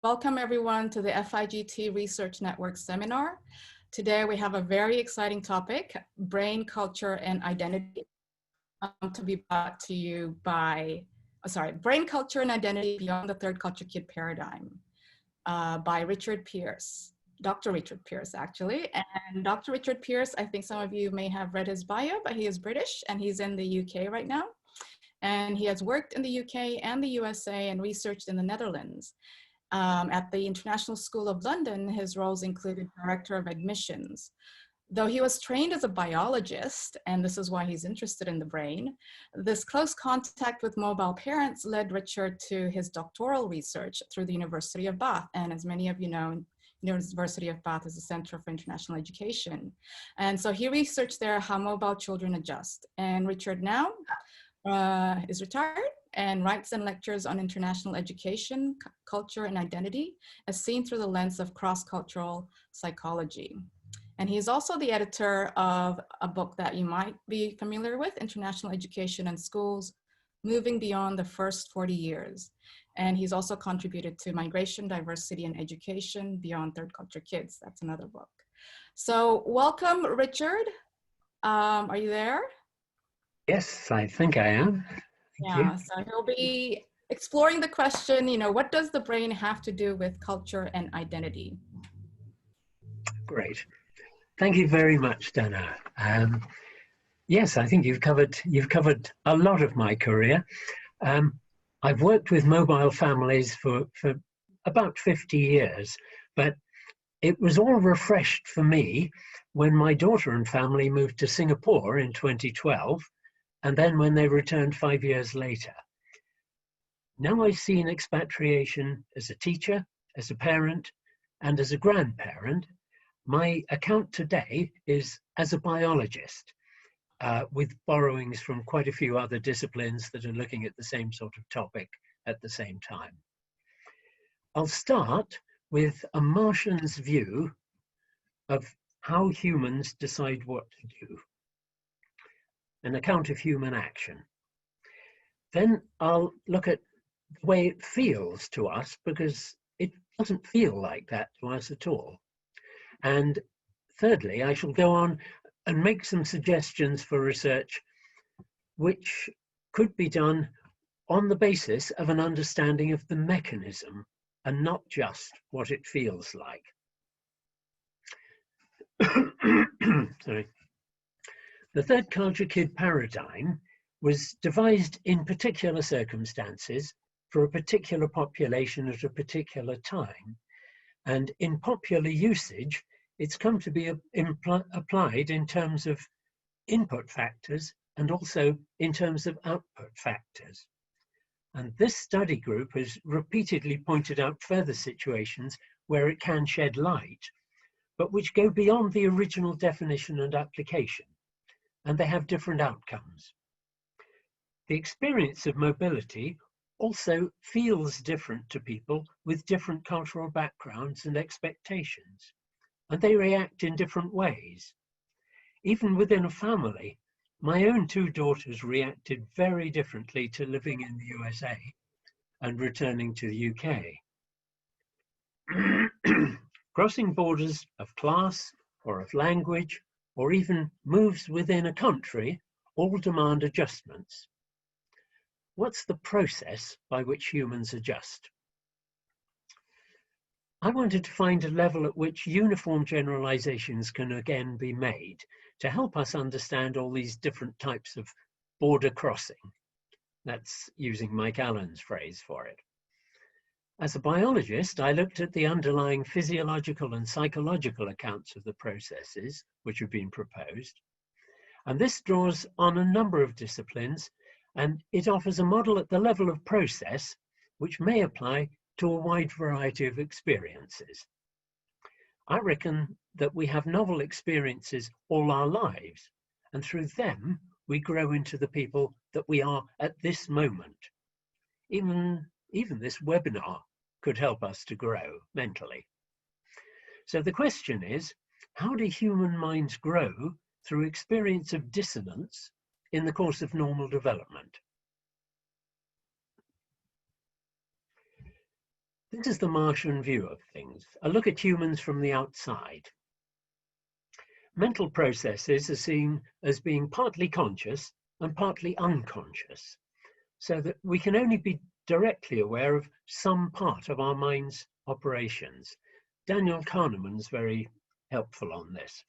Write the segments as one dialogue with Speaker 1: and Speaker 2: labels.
Speaker 1: Welcome everyone to the FIGT Research Network seminar. Today we have a very exciting topic, brain, culture, and identity, to be brought to you by, Brain, Culture, and Identity Beyond the Third Culture Kid Paradigm by Richard Pierce, Dr. Richard Pierce actually. And Dr. Richard Pierce, I think some of you may have read his bio, but he is British and he's in the UK right now. And he has worked in the UK and the USA and researched in the Netherlands. At the International School of London, his roles included Director of Admissions. Though he was trained as a biologist, and this is why he's interested in the brain, this close contact with mobile parents led Richard to his doctoral research through the University of Bath. And as many of you know, University of Bath is a center for international education. And so he researched there how mobile children adjust. And Richard now is retired and writes and lectures on international education, culture, and identity as seen through the lens of cross-cultural psychology. And he's also the editor of a book that you might be familiar with, International Education and Schools, Moving Beyond the First 40 Years. And he's also contributed to Migration, Diversity, and Education Beyond Third Culture Kids. That's another book. So welcome, Richard. Are you there?
Speaker 2: Yes, I think I am.
Speaker 1: Yeah, so he'll be exploring the question, what does the brain have to do with culture and identity?
Speaker 2: Great. Thank you very much, Dana. Yes, I think you've covered a lot of my career. I've worked with mobile families for about 50 years, but it was all refreshed for me when my daughter and family moved to Singapore in 2012. And then when they returned 5 years later. Now I see an expatriation as a teacher, as a parent, and as a grandparent. My account today is as a biologist, with borrowings from quite a few other disciplines that are looking at the same sort of topic at the same time. I'll start with a Martian's view of how humans decide what to do. An account of human action. Then I'll look at the way it feels to us, because it doesn't feel like that to us at all. And thirdly, I shall go on and make some suggestions for research which could be done on the basis of an understanding of the mechanism and not just what it feels like. Sorry. The third culture kid paradigm was devised in particular circumstances for a particular population at a particular time. And in popular usage, it's come to be applied in terms of input factors and also in terms of output factors. And this study group has repeatedly pointed out further situations where it can shed light, but which go beyond the original definition and application. And they have different outcomes. The experience of mobility also feels different to people with different cultural backgrounds and expectations, and they react in different ways. Even within a family, my own two daughters reacted very differently to living in the USA and returning to the UK. Crossing borders of class or of language, or even moves within a country, all demand adjustments. What's the process by which humans adjust? I wanted to find a level at which uniform generalizations can again be made to help us understand all these different types of border crossing. That's using Mike Allen's phrase for it. As a biologist, I looked at the underlying physiological and psychological accounts of the processes which have been proposed. And this draws on a number of disciplines, and it offers a model at the level of process which may apply to a wide variety of experiences. I reckon that we have novel experiences all our lives, and through them we grow into the people that we are at this moment. Even this webinar could help us to grow mentally. So the question is, how do human minds grow through experience of dissonance in the course of normal development? This is the Martian view of things, a look at humans from the outside. Mental processes are seen as being partly conscious and partly unconscious, so that we can only be directly aware of some part of our mind's operations. Daniel Kahneman's very helpful on this.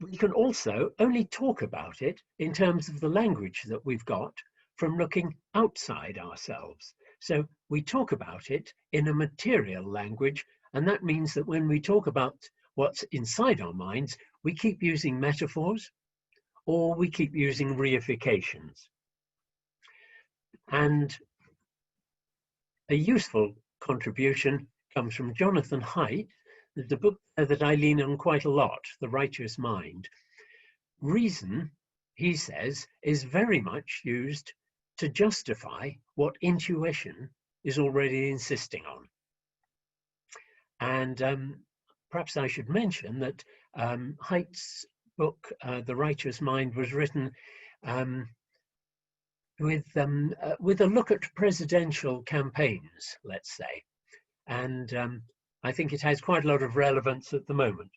Speaker 2: We can also only talk about it in terms of the language that we've got from looking outside ourselves. So we talk about it in a material language, and that means that when we talk about what's inside our minds, we keep using metaphors or we keep using reifications. And a useful contribution comes from Jonathan Haidt, the book that I lean on quite a lot, The Righteous Mind. Reason, he says, is very much used to justify what intuition is already insisting on. And perhaps I should mention that Haidt's book, The Righteous Mind, was written with a look at presidential campaigns, let's say. And I think it has quite a lot of relevance at the moment.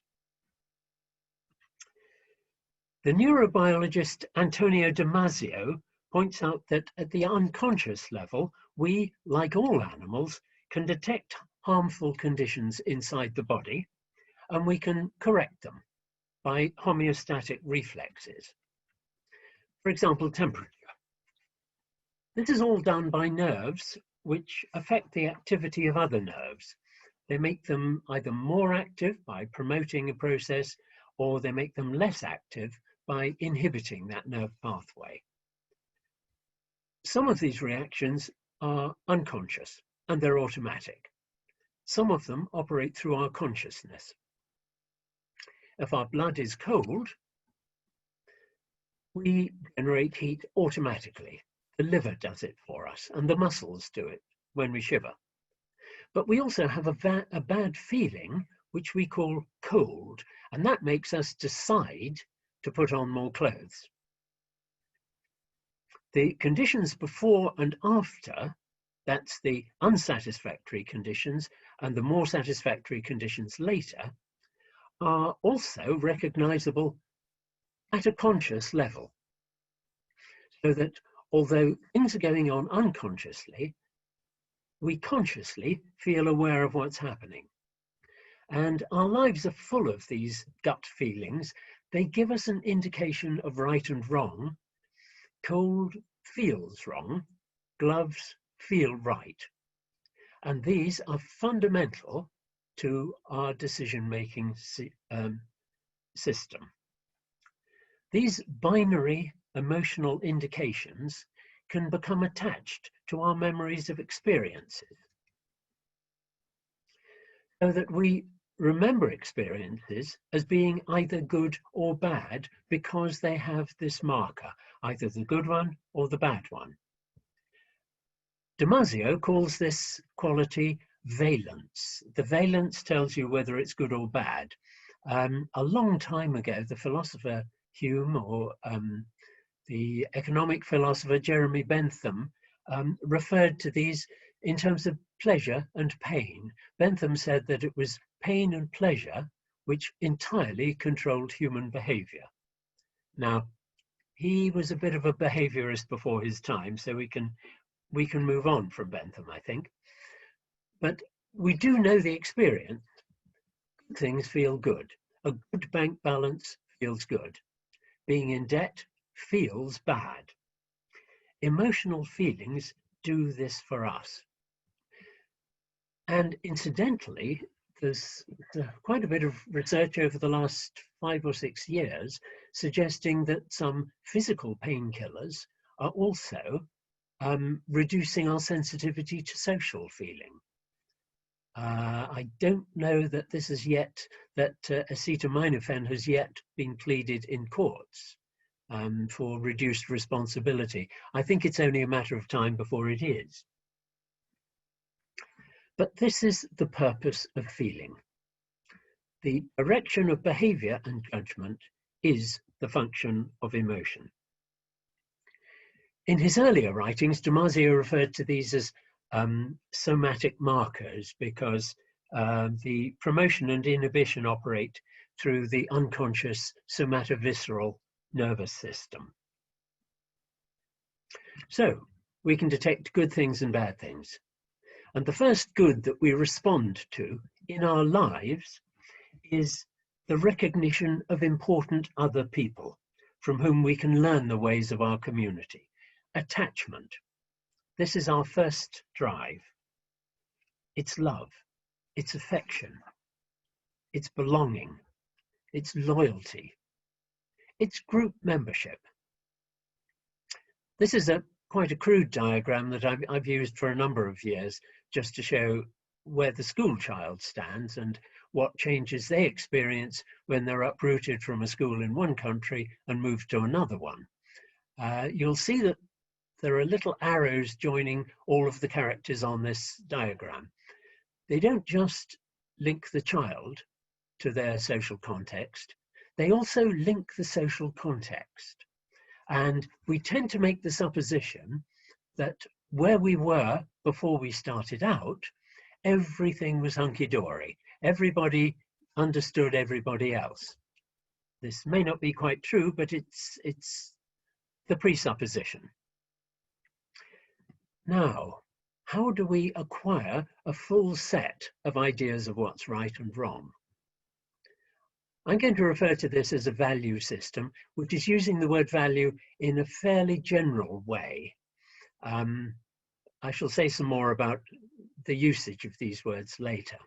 Speaker 2: The neurobiologist Antonio Damasio points out that at the unconscious level, we, like all animals, can detect harmful conditions inside the body, and we can correct them by homeostatic reflexes. For example, temperature. This is all done by nerves which affect the activity of other nerves. They make them either more active by promoting a process, or they make them less active by inhibiting that nerve pathway. Some of these reactions are unconscious and they're automatic. Some of them operate through our consciousness. If our blood is cold, we generate heat automatically. The liver does it for us, and the muscles do it when we shiver. But we also have a bad feeling, which we call cold, and that makes us decide to put on more clothes. The conditions before and after, that's the unsatisfactory conditions, and the more satisfactory conditions later, are also recognizable at a conscious level. So that although things are going on unconsciously, we consciously feel aware of what's happening. And our lives are full of these gut feelings. They give us an indication of right and wrong. Cold feels wrong, gloves feel right. And these are fundamental to our decision-making system. These binary emotional indications can become attached to our memories of experiences, so that we remember experiences as being either good or bad because they have this marker, either the good one or the bad one. Damasio calls this quality valence. The valence tells you whether it's good or bad. A long time ago, the philosopher Hume, or the economic philosopher Jeremy Bentham, referred to these in terms of pleasure and pain. Bentham said that it was pain and pleasure which entirely controlled human behavior. Now, he was a bit of a behaviorist before his time, so we can move on from Bentham, I think. But we do know the experience. Good things feel good. A good bank balance feels good. Being in debt feels bad. Emotional feelings do this for us. And incidentally, there's quite a bit of research over the last 5 or 6 years suggesting that some physical painkillers are also reducing our sensitivity to social feeling. I don't know that this is yet, that acetaminophen has yet been pleaded in courts for reduced responsibility. I think it's only a matter of time before it is. But this is the purpose of feeling. The direction of behavior and judgment is the function of emotion. In his earlier writings, Damasio referred to these as somatic markers because the promotion and inhibition operate through the unconscious somatovisceral nervous system. So we can detect good things and bad things. And the first good that we respond to in our lives is the recognition of important other people from whom we can learn the ways of our community. Attachment. This is our first drive. It's love, it's affection, it's belonging, it's loyalty, it's group membership. This is quite a crude diagram that I've used for a number of years just to show where the school child stands and what changes they experience when they're uprooted from a school in one country and moved to another one. You'll see that there are little arrows joining all of the characters on this diagram. They don't just link the child to their social context, they also link the social context. And we tend to make the supposition that where we were before we started out, everything was hunky-dory. Everybody understood everybody else. This may not be quite true, but it's the presupposition. Now, how do we acquire a full set of ideas of what's right and wrong? I'm going to refer to this as a value system, which is using the word value in a fairly general way. I shall say some more about the usage of these words later.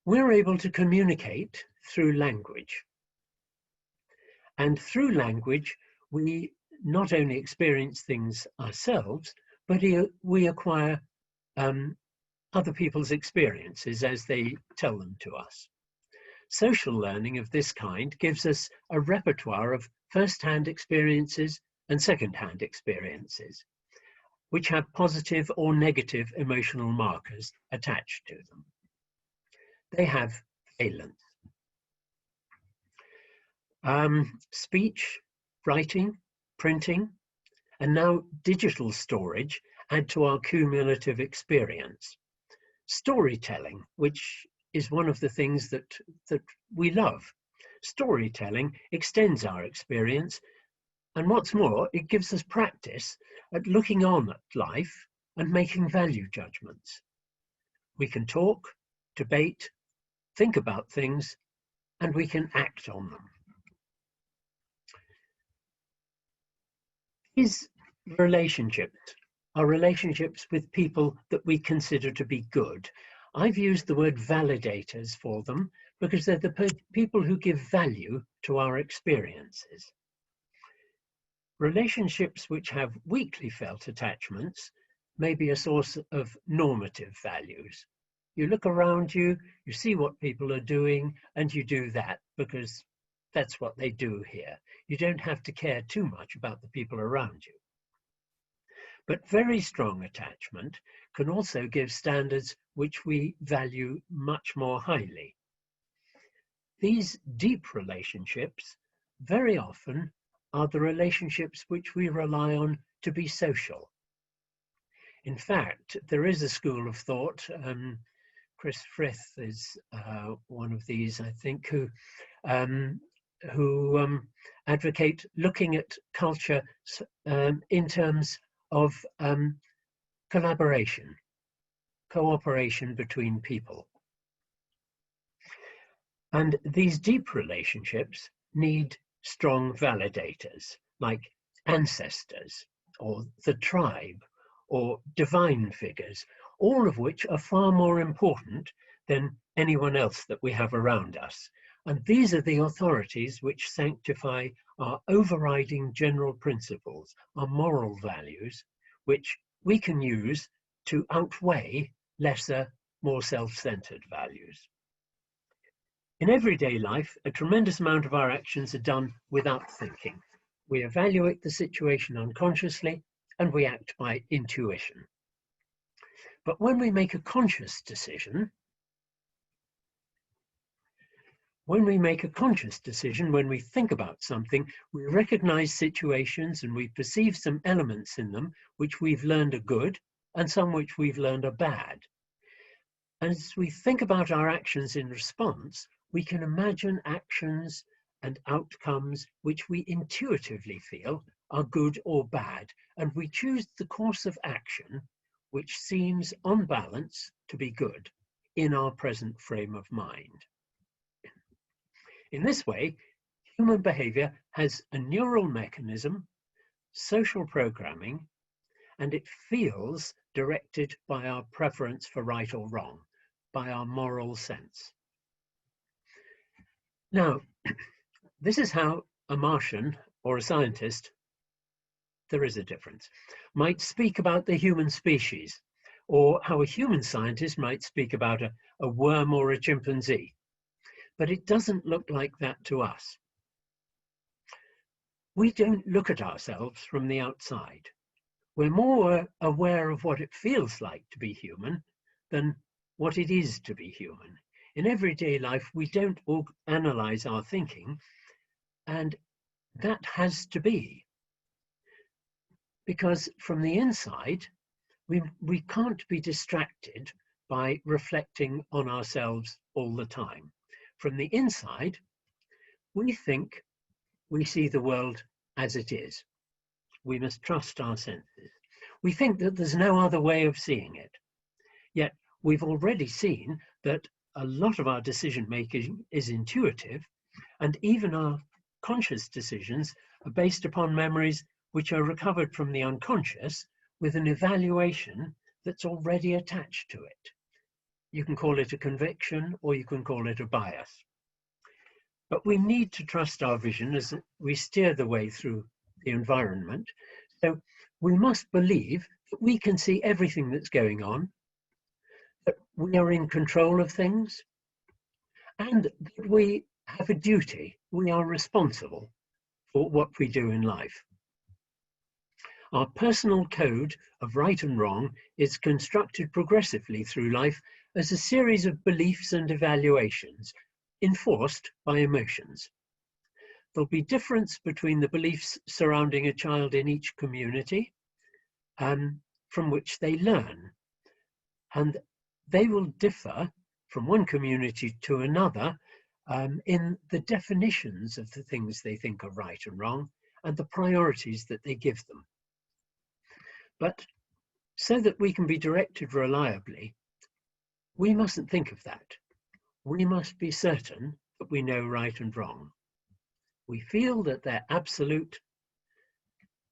Speaker 2: We're able to communicate through language. And through language, we not only experience things ourselves, but we acquire other people's experiences as they tell them to us. Social learning of this kind gives us a repertoire of first-hand experiences and second-hand experiences, which have positive or negative emotional markers attached to them. They have valence. Speech, writing, printing, and now digital storage add to our cumulative experience. Storytelling, which is one of the things that we love. Storytelling extends our experience, and what's more, it gives us practice at looking on at life and making value judgments. We can talk, debate, think about things, and we can act on them. These relationships are relationships with people that we consider to be good. I've used the word validators for them because they're the people who give value to our experiences. Relationships which have weakly felt attachments may be a source of normative values. You look around you, you see what people are doing, and you do that because that's what they do here. You don't have to care too much about the people around you. But very strong attachment can also give standards which we value much more highly. These deep relationships very often are the relationships which we rely on to be social. In fact, there is a school of thought, Chris Frith is one of these, I think, who advocate looking at culture in terms of collaboration, cooperation between people. And these deep relationships need strong validators, like ancestors, or the tribe, or divine figures, all of which are far more important than anyone else that we have around us. And these are the authorities which sanctify our overriding general principles, our moral values, which we can use to outweigh lesser, more self-centered values. In everyday life, a tremendous amount of our actions are done without thinking. We evaluate the situation unconsciously and we act by intuition. But when we make a conscious decision, When we make a conscious decision, when we think about something, we recognize situations and we perceive some elements in them which we've learned are good and some which we've learned are bad. And as we think about our actions in response, we can imagine actions and outcomes which we intuitively feel are good or bad, and we choose the course of action which seems on balance to be good in our present frame of mind. In this way, human behavior has a neural mechanism, social programming, and it feels directed by our preference for right or wrong, by our moral sense. Now, this is how a Martian or a scientist, there is a difference, might speak about the human species, or how a human scientist might speak about a worm or a chimpanzee. But it doesn't look like that to us. We don't look at ourselves from the outside. We're more aware of what it feels like to be human than what it is to be human. In everyday life, we don't analyze our thinking, and that has to be. Because from the inside, we can't be distracted by reflecting on ourselves all the time. From the inside, we think we see the world as it is. We must trust our senses. We think that there's no other way of seeing it. Yet we've already seen that a lot of our decision making is intuitive, and even our conscious decisions are based upon memories which are recovered from the unconscious with an evaluation that's already attached to it. You can call it a conviction, or you can call it a bias. But we need to trust our vision as we steer the way through the environment. So we must believe that we can see everything that's going on, that we are in control of things, and that we have a duty. We are responsible for what we do in life. Our personal code of right and wrong is constructed progressively through life as a series of beliefs and evaluations enforced by emotions. There'll be difference between the beliefs surrounding a child in each community from which they learn. And they will differ from one community to another in the definitions of the things they think are right and wrong and the priorities that they give them. But so that we can be directed reliably, we mustn't think of that. We must be certain that we know right and wrong. We feel that they're absolute,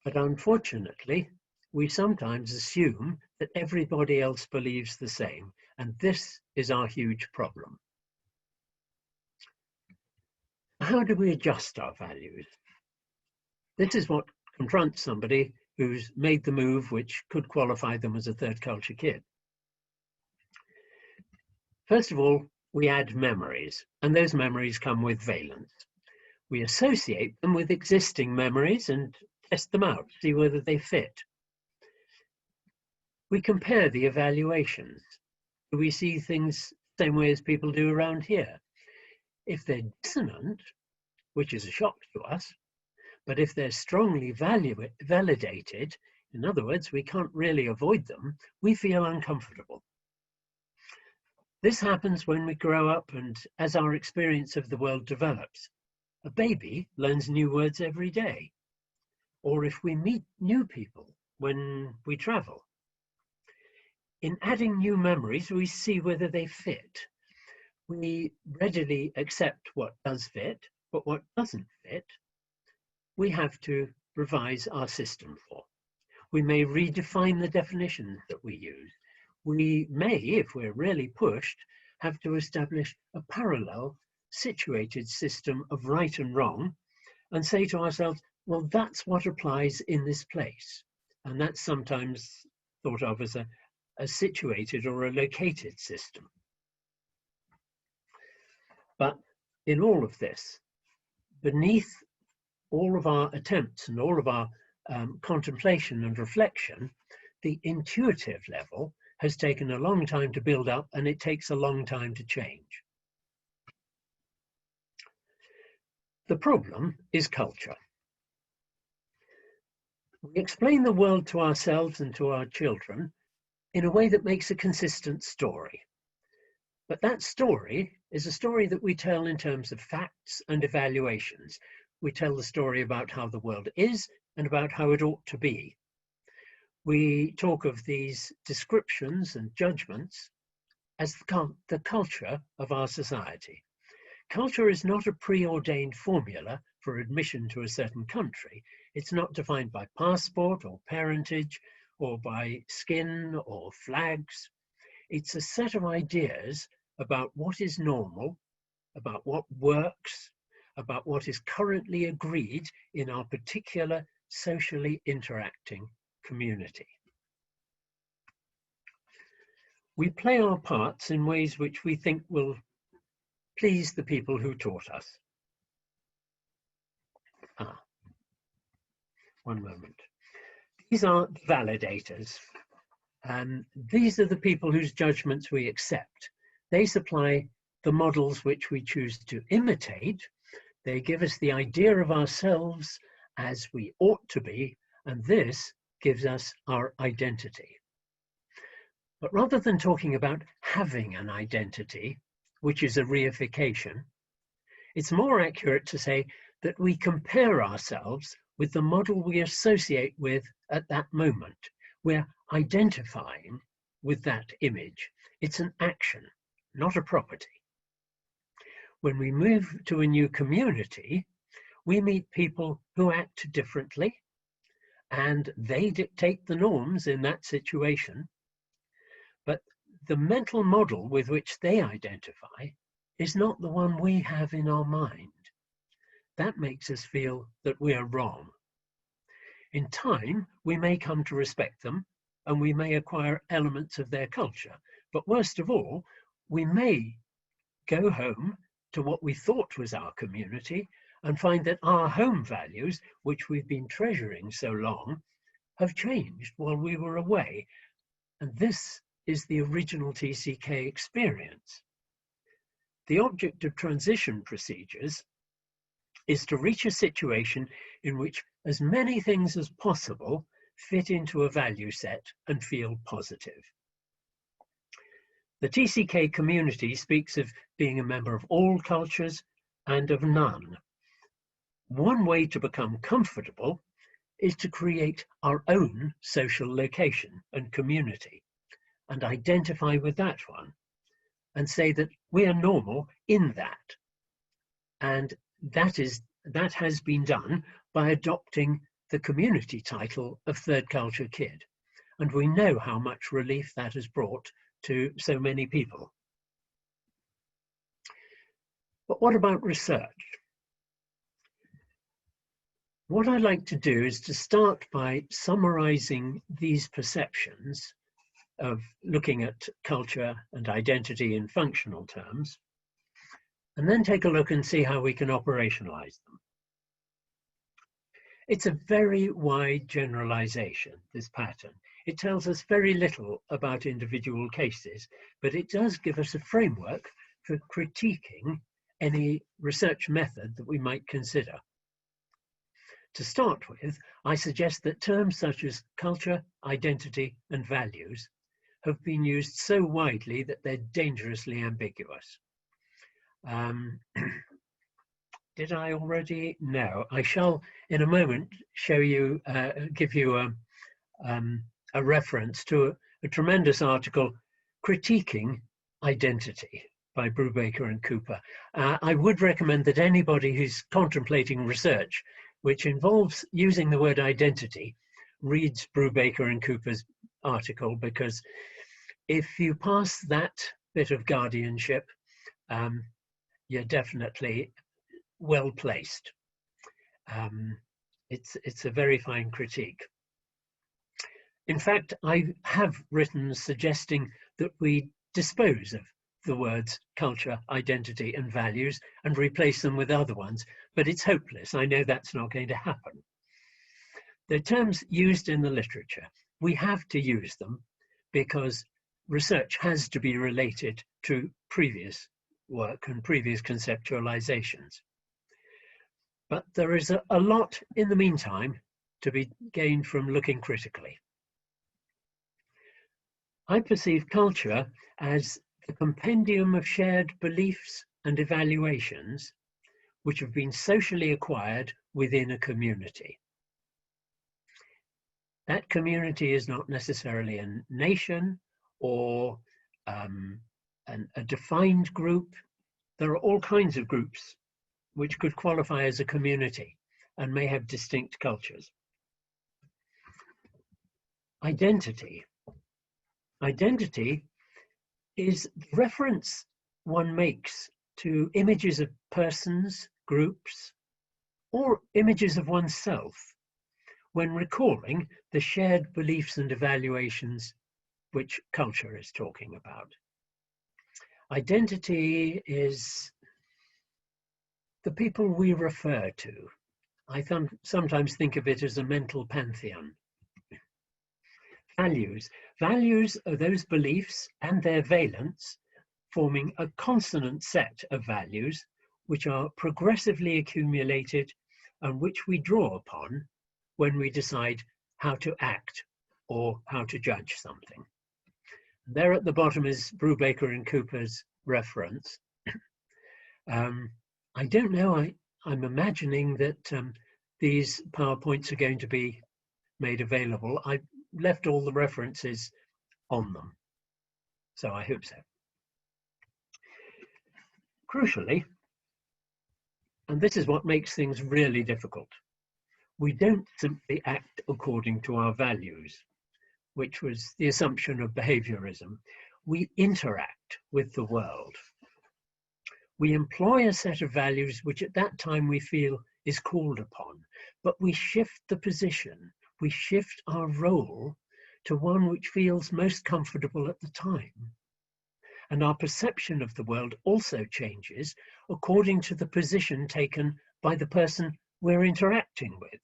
Speaker 2: but unfortunately, we sometimes assume that everybody else believes the same, and this is our huge problem. How do we adjust our values? This is what confronts somebody who's made the move which could qualify them as a third culture kid. First of all, we add memories, and those memories come with valence. We associate them with existing memories and test them out, see whether they fit. We compare the evaluations. Do we see things the same way as people do around here? If they're dissonant, which is a shock to us, but if they're strongly validated, in other words, we can't really avoid them, we feel uncomfortable. This happens when we grow up and as our experience of the world develops. A baby learns new words every day, or if we meet new people when we travel. In adding new memories, we see whether they fit. We readily accept what does fit, but what doesn't fit, we have to revise our system for. We may redefine the definitions that we use. We may, if we're really pushed, have to establish a parallel situated system of right and wrong and say to ourselves, well, that's what applies in this place. And that's sometimes thought of as a situated or a located system. But in all of this, beneath all of our attempts and all of our contemplation and reflection, the intuitive level has taken a long time to build up, and it takes a long time to change. The problem is culture. We explain the world to ourselves and to our children in a way that makes a consistent story. But that story is a story that we tell in terms of facts and evaluations. We tell the story about how the world is and about how it ought to be. We talk of these descriptions and judgments as the culture of our society. Culture is not a preordained formula for admission to a certain country. It's not defined by passport or parentage or by skin or flags. It's a set of ideas about what is normal, about what works, about what is currently agreed in our particular socially interacting community. We play our parts in ways which we think will please the people who taught us. One moment. These are validators. These are the people whose judgments we accept. They supply the models which we choose to imitate. They give us the idea of ourselves as we ought to be, and this gives us our identity. But rather than talking about having an identity, which is a reification, it's more accurate to say that we compare ourselves with the model we associate with at that moment. We're identifying with that image. It's an action, not a property. When we move to a new community, we meet people who act differently, and they dictate the norms in that situation. But the mental model with which they identify is not the one we have in our mind. That makes us feel that we are wrong. In time, we may come to respect them, and we may acquire elements of their culture. But worst of all, we may go home to what we thought was our community and find that our home values, which we've been treasuring so long, have changed while we were away. And this is the original TCK experience. The object of transition procedures is to reach a situation in which as many things as possible fit into a value set and feel positive. The TCK community speaks of being a member of all cultures and of none. One way to become comfortable is to create our own social location and community and identify with that one and say that we are normal in that. And that has been done by adopting the community title of Third Culture Kid. And we know how much relief that has brought to so many people. But what about research? What I'd like to do is to start by summarizing these perceptions of looking at culture and identity in functional terms, and then take a look and see how we can operationalize them. It's a very wide generalization, this pattern. It tells us very little about individual cases, but it does give us a framework for critiquing any research method that we might consider. To start with, I suggest that terms such as culture, identity, and values have been used so widely that they're dangerously ambiguous. Did I already? No. I shall, in a moment, show you, give you a reference to a tremendous article, Critiquing Identity, by Brubaker and Cooper. I would recommend that anybody who's contemplating research which involves using the word identity reads Brubaker and Cooper's article, because if you pass that bit of guardianship, you're definitely well placed. It's a very fine critique. In fact, I have written suggesting that we dispose of the words culture, identity, and values and replace them with other ones, but it's hopeless. I know that's not going to happen. They're terms used in the literature. We have to use them because research has to be related to previous work and previous conceptualizations. But there is a lot in the meantime to be gained from looking critically. I perceive culture as the compendium of shared beliefs and evaluations which have been socially acquired within a community. That community is not necessarily a nation or a defined group. There are all kinds of groups which could qualify as a community and may have distinct cultures. Identity. Identity is the reference one makes to images of persons, groups, or images of oneself when recalling the shared beliefs and evaluations which culture is talking about. Identity is the people we refer to. I sometimes think of it as a mental pantheon. Values. Values are those beliefs and their valence forming a consonant set of values which are progressively accumulated and which we draw upon when we decide how to act or how to judge something. There at the bottom is Brubaker and Cooper's reference. I don't know, I'm imagining that these PowerPoints are going to be made available. I left all the references on them, so I hope so. Crucially, and this is what makes things really difficult, we don't simply act according to our values, which was the assumption of behaviorism. We interact with the world. We employ a set of values which at that time we feel is called upon, but we shift the position, we shift our role to one which feels most comfortable at the time. And our perception of the world also changes according to the position taken by the person we're interacting with.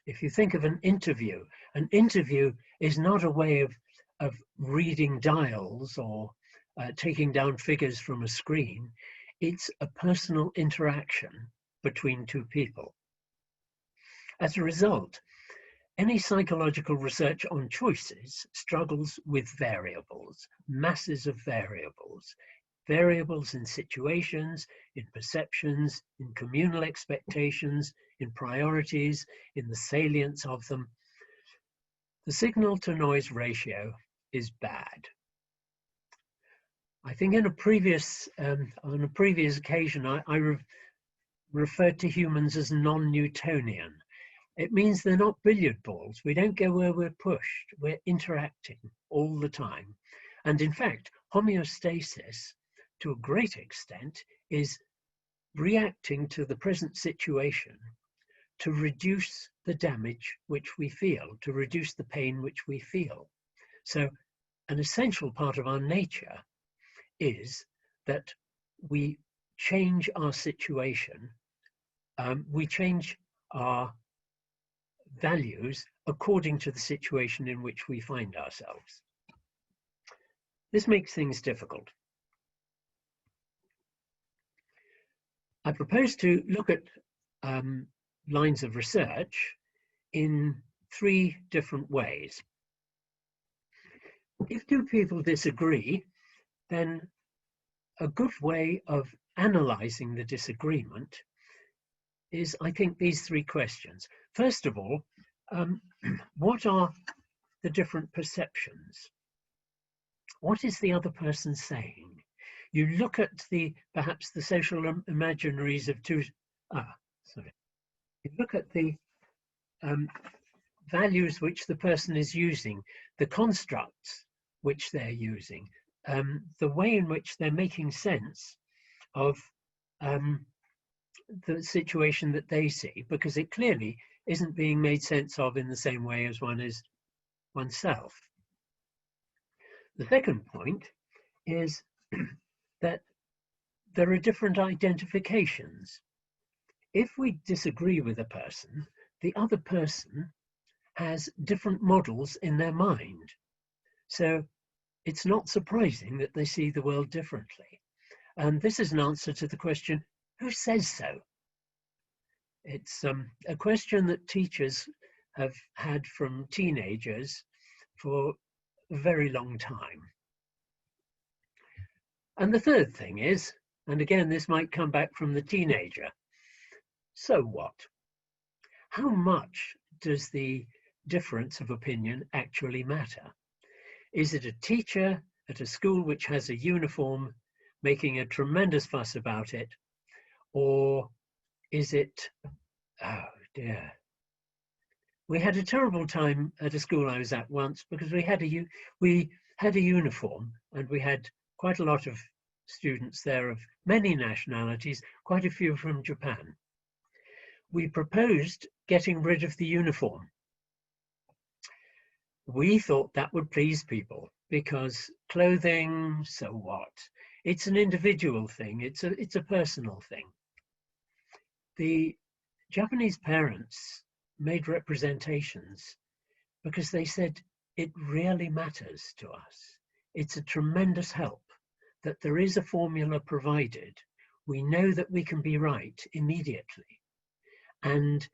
Speaker 2: If you think of an interview is not a way of reading dials or taking down figures from a screen. It's a personal interaction between two people. As a result, any psychological research on choices struggles with variables, masses of variables, variables in situations, in perceptions, in communal expectations, in priorities, in the salience of them. The signal to noise ratio is bad. I think on a previous occasion, I referred to humans as non-Newtonian. It means they're not billiard balls. We don't go where we're pushed. We're interacting all the time. And in fact, homeostasis, to a great extent, is reacting to the present situation to reduce the damage which we feel, to reduce the pain which we feel. So an essential part of our nature is that we change our situation, we change our values according to the situation in which we find ourselves. This makes things difficult. I propose to look at lines of research in three different ways. If two people disagree, then a good way of analyzing the disagreement is, I think, these three questions. First of all, what are the different perceptions? What is the other person saying? You look at perhaps the social imaginaries of two, You look at the values which the person is using, the constructs which they're using, the way in which they're making sense of the situation that they see, because it clearly isn't being made sense of in the same way as one is oneself. The second point is that there are different identifications. If we disagree with a person, the other person has different models in their mind. So it's not surprising that they see the world differently. And this is an answer to the question, who says so? It's a question that teachers have had from teenagers for a very long time. And the third thing is, and again, this might come back from the teenager, so what? How much does the difference of opinion actually matter? Is it a teacher at a school which has a uniform making a tremendous fuss about it? Or is it, oh dear. We had a terrible time at a school I was at once because we had a uniform, and we had quite a lot of students there of many nationalities, quite a few from Japan. We proposed getting rid of the uniform. We thought that would please people because clothing, so what? It's an individual thing, it's a personal thing. The Japanese parents made representations because they said it really matters to us. It's a tremendous help that there is a formula provided. We know that we can be right immediately. And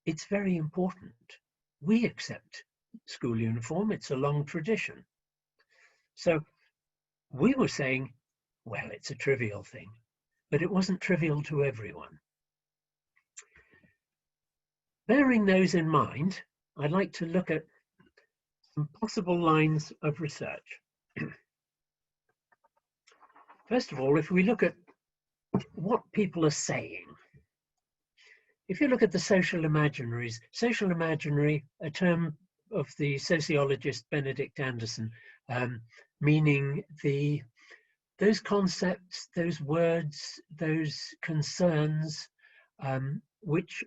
Speaker 2: it's very important. We accept school uniform, it's a long tradition. So we were saying, well, it's a trivial thing, but it wasn't trivial to everyone. Bearing those in mind, I'd like to look at some possible lines of research. First of all, if we look at what people are saying, if you look at the social imaginaries, social imaginary, a term of the sociologist Benedict Anderson, meaning those concepts, those words, those concerns which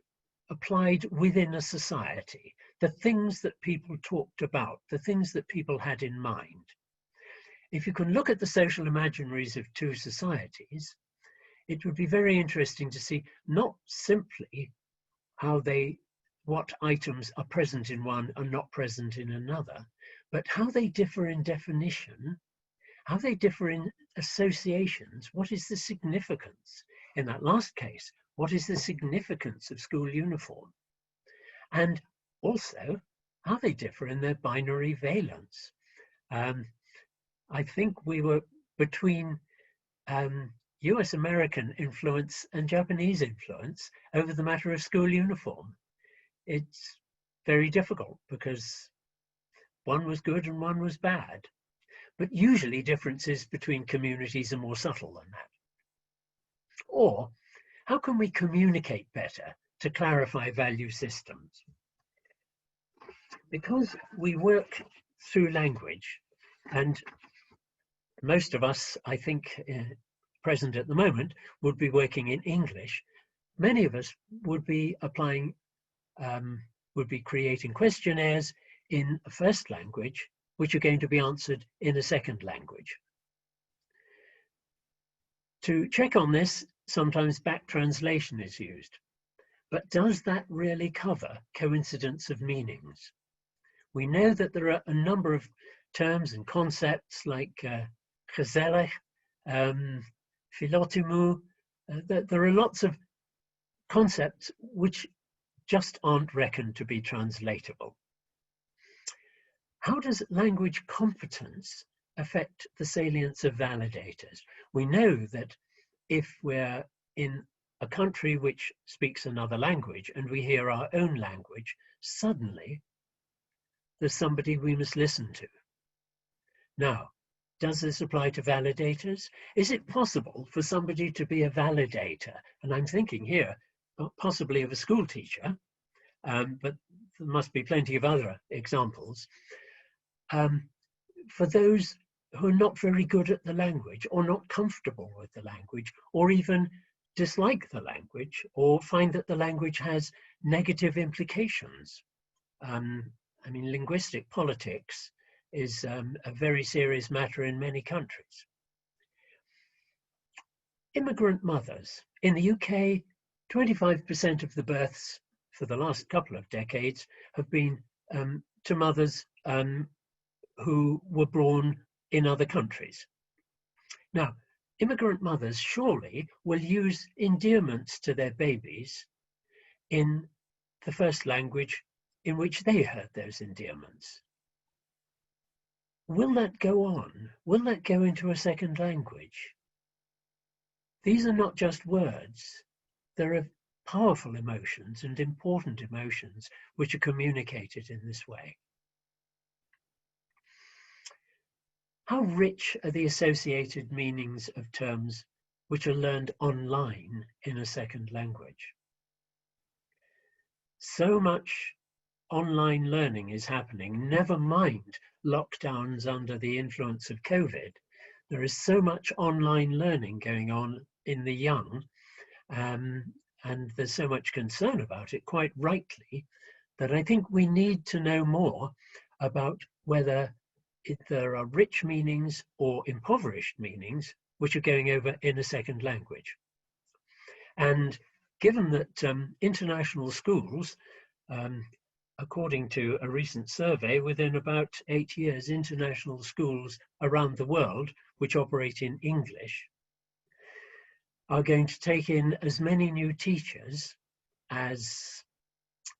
Speaker 2: applied within a society, the things that people talked about, the things that people had in mind. If you can look at the social imaginaries of two societies, it would be very interesting to see not simply what items are present in one and not present in another, but how they differ in definition, how they differ in associations. What is the significance? In that last case, what is the significance of school uniform? And also how they differ in their binary valence. I think we were between US American influence and Japanese influence over the matter of school uniform. It's very difficult because one was good and one was bad. But usually differences between communities are more subtle than that. Or how can we communicate better to clarify value systems? Because we work through language, and most of us, I think, present at the moment, would be working in English. Many of us would be applying, would be creating questionnaires in a first language, which are going to be answered in a second language. To check on this, sometimes back translation is used. But does that really cover coincidence of meanings? We know that there are a number of terms and concepts like gezellig, philotimu. There are lots of concepts which just aren't reckoned to be translatable. How does language competence affect the salience of validators? We know that if we're in a country which speaks another language and we hear our own language, suddenly there's somebody we must listen to. Now, does this apply to validators? Is it possible for somebody to be a validator? And I'm thinking here possibly of a school teacher, but there must be plenty of other examples. For those who are not very good at the language or not comfortable with the language or even dislike the language or find that the language has negative implications. I mean, linguistic politics is a very serious matter in many countries. Immigrant mothers. In the UK, 25% of the births for the last couple of decades have been to mothers who were born in other countries. Now, immigrant mothers surely will use endearments to their babies in the first language in which they heard those endearments. Will that go on? Will that go into a second language? These are not just words. There are powerful emotions and important emotions which are communicated in this way. How rich are the associated meanings of terms which are learned online in a second language? So much online learning is happening, never mind lockdowns under the influence of COVID. There is so much online learning going on in the young, and there's so much concern about it, quite rightly, that I think we need to know more about whether there are rich meanings or impoverished meanings which are going over in a second language. And given that international schools, according to a recent survey, within about 8 years, international schools around the world which operate in English are going to take in as many new teachers as,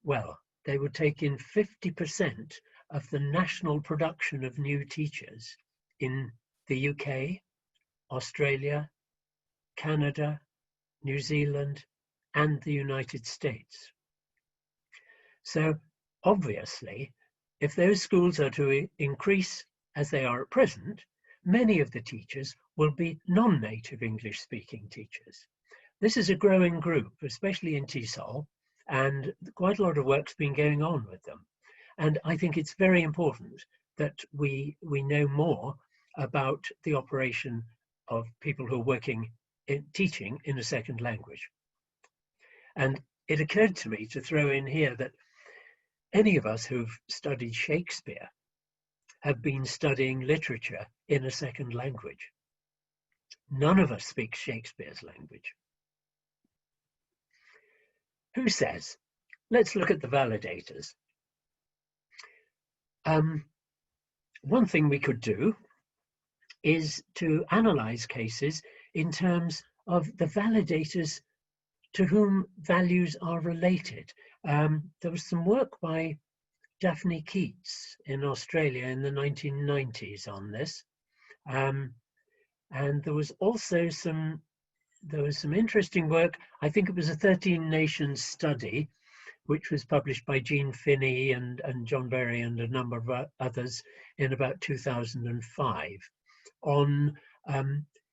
Speaker 2: well, they would take in 50% of the national production of new teachers in the UK, Australia, Canada, New Zealand, and the United States. So obviously, if those schools are to increase as they are at present, many of the teachers will be non-native English-speaking teachers. This is a growing group, especially in TESOL, and quite a lot of work's been going on with them. And I think it's very important that we know more about the operation of people who are working in teaching in a second language. And it occurred to me to throw in here that any of us who've studied Shakespeare have been studying literature in a second language. None of us speak Shakespeare's language. Who says? Let's look at the validators. One thing we could do is to analyze cases in terms of the validators to whom values are related. There was some work by Daphne Keats in Australia in the 1990s on this. And there was also some interesting work. I think it was a 13 nations study, which was published by Jean Finney and John Berry and a number of others in about 2005 on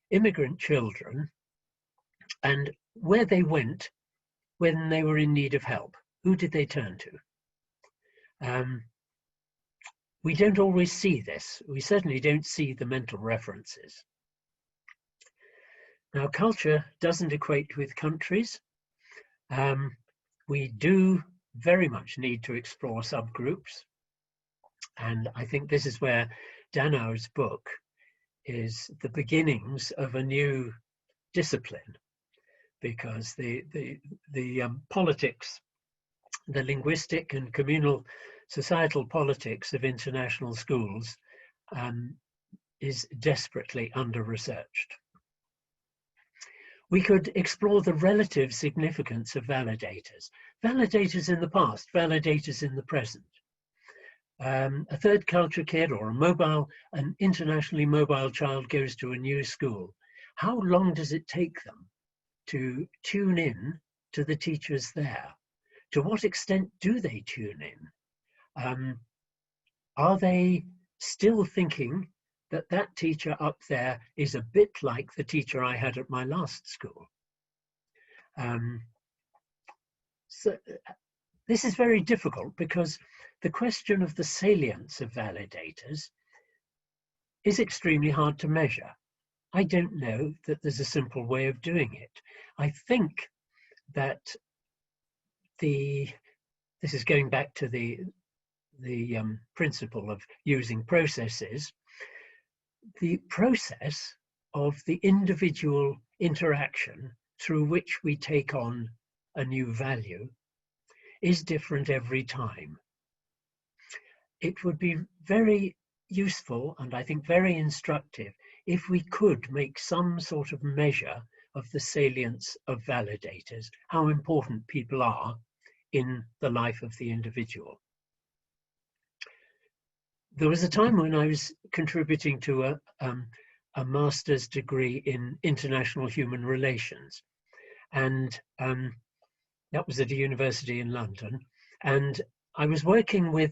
Speaker 2: immigrant children and where they went when they were in need of help. Who did they turn to? We don't always see this. We certainly don't see the mental references. Now, culture doesn't equate with countries. We do very much need to explore subgroups. And I think this is where Danau's book is the beginnings of a new discipline, because the politics, the linguistic and communal societal politics of international schools is desperately under-researched. We could explore the relative significance of validators. Validators in the past, validators in the present. A third culture kid or an internationally mobile child goes to a new school. How long does it take them to tune in to the teachers there? To what extent do they tune in? Are they still thinking that teacher up there is a bit like the teacher I had at my last school? So this is very difficult because the question of the salience of validators is extremely hard to measure. I don't know that there's a simple way of doing it. I think that this is going back to the principle of using processes. The process of the individual interaction through which we take on a new value is different every time. It would be very useful and I think very instructive if we could make some sort of measure of the salience of validators, how important people are in the life of the individual. There was a time when I was contributing to a master's degree in international human relations, and that was at a university in London, and I was working with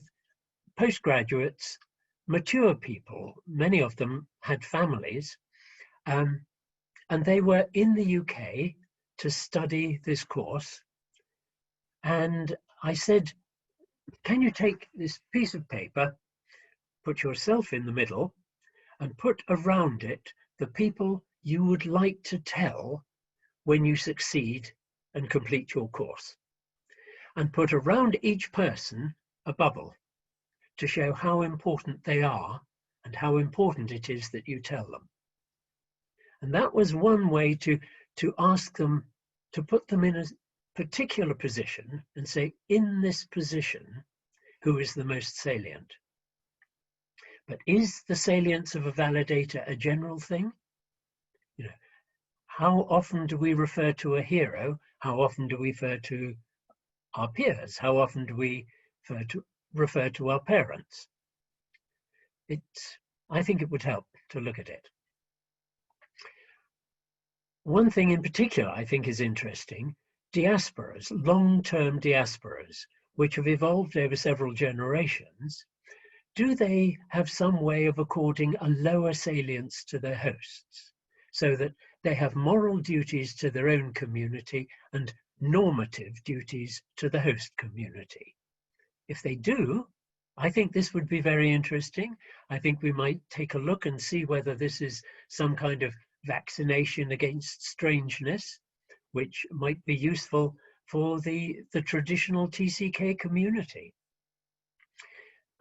Speaker 2: postgraduates, mature people. Many of them had families, and they were in the UK to study this course. And I said, can you take this piece of paper, put yourself in the middle, and put around it the people you would like to tell when you succeed and complete your course, and put around each person a bubble to show how important they are and how important it is that you tell them. And that was one way to ask them, to put them in a particular position and say, in this position, who is the most salient? But is the salience of a validator a general thing? You know, how often do we refer to a hero? How often do we refer to our peers? How often do we refer to our parents? I think it would help to look at it. One thing in particular I think is interesting, diasporas, long-term diasporas, which have evolved over several generations, do they have some way of according a lower salience to their hosts, so that they have moral duties to their own community and normative duties to the host community? If they do, I think this would be very interesting. I think we might take a look and see whether this is some kind of vaccination against strangeness, which might be useful for the traditional TCK community.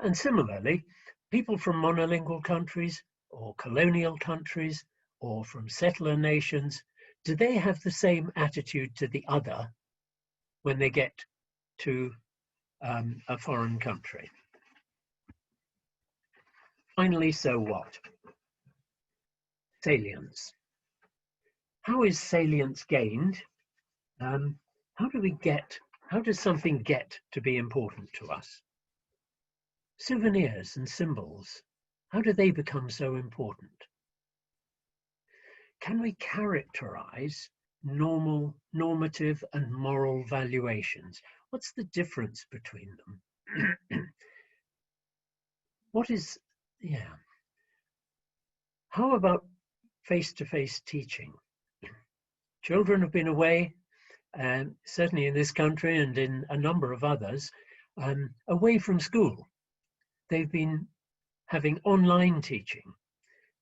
Speaker 2: And similarly, people from monolingual countries or colonial countries or from settler nations, do they have the same attitude to the other when they get to a foreign country? Finally, so what? Salience. How is salience gained? How does something get to be important to us? Souvenirs and symbols, how do they become so important? Can we characterize normative and moral valuations? What's the difference between them? How about face-to-face teaching? Children have been away, certainly in this country and in a number of others, away from school. They've been having online teaching,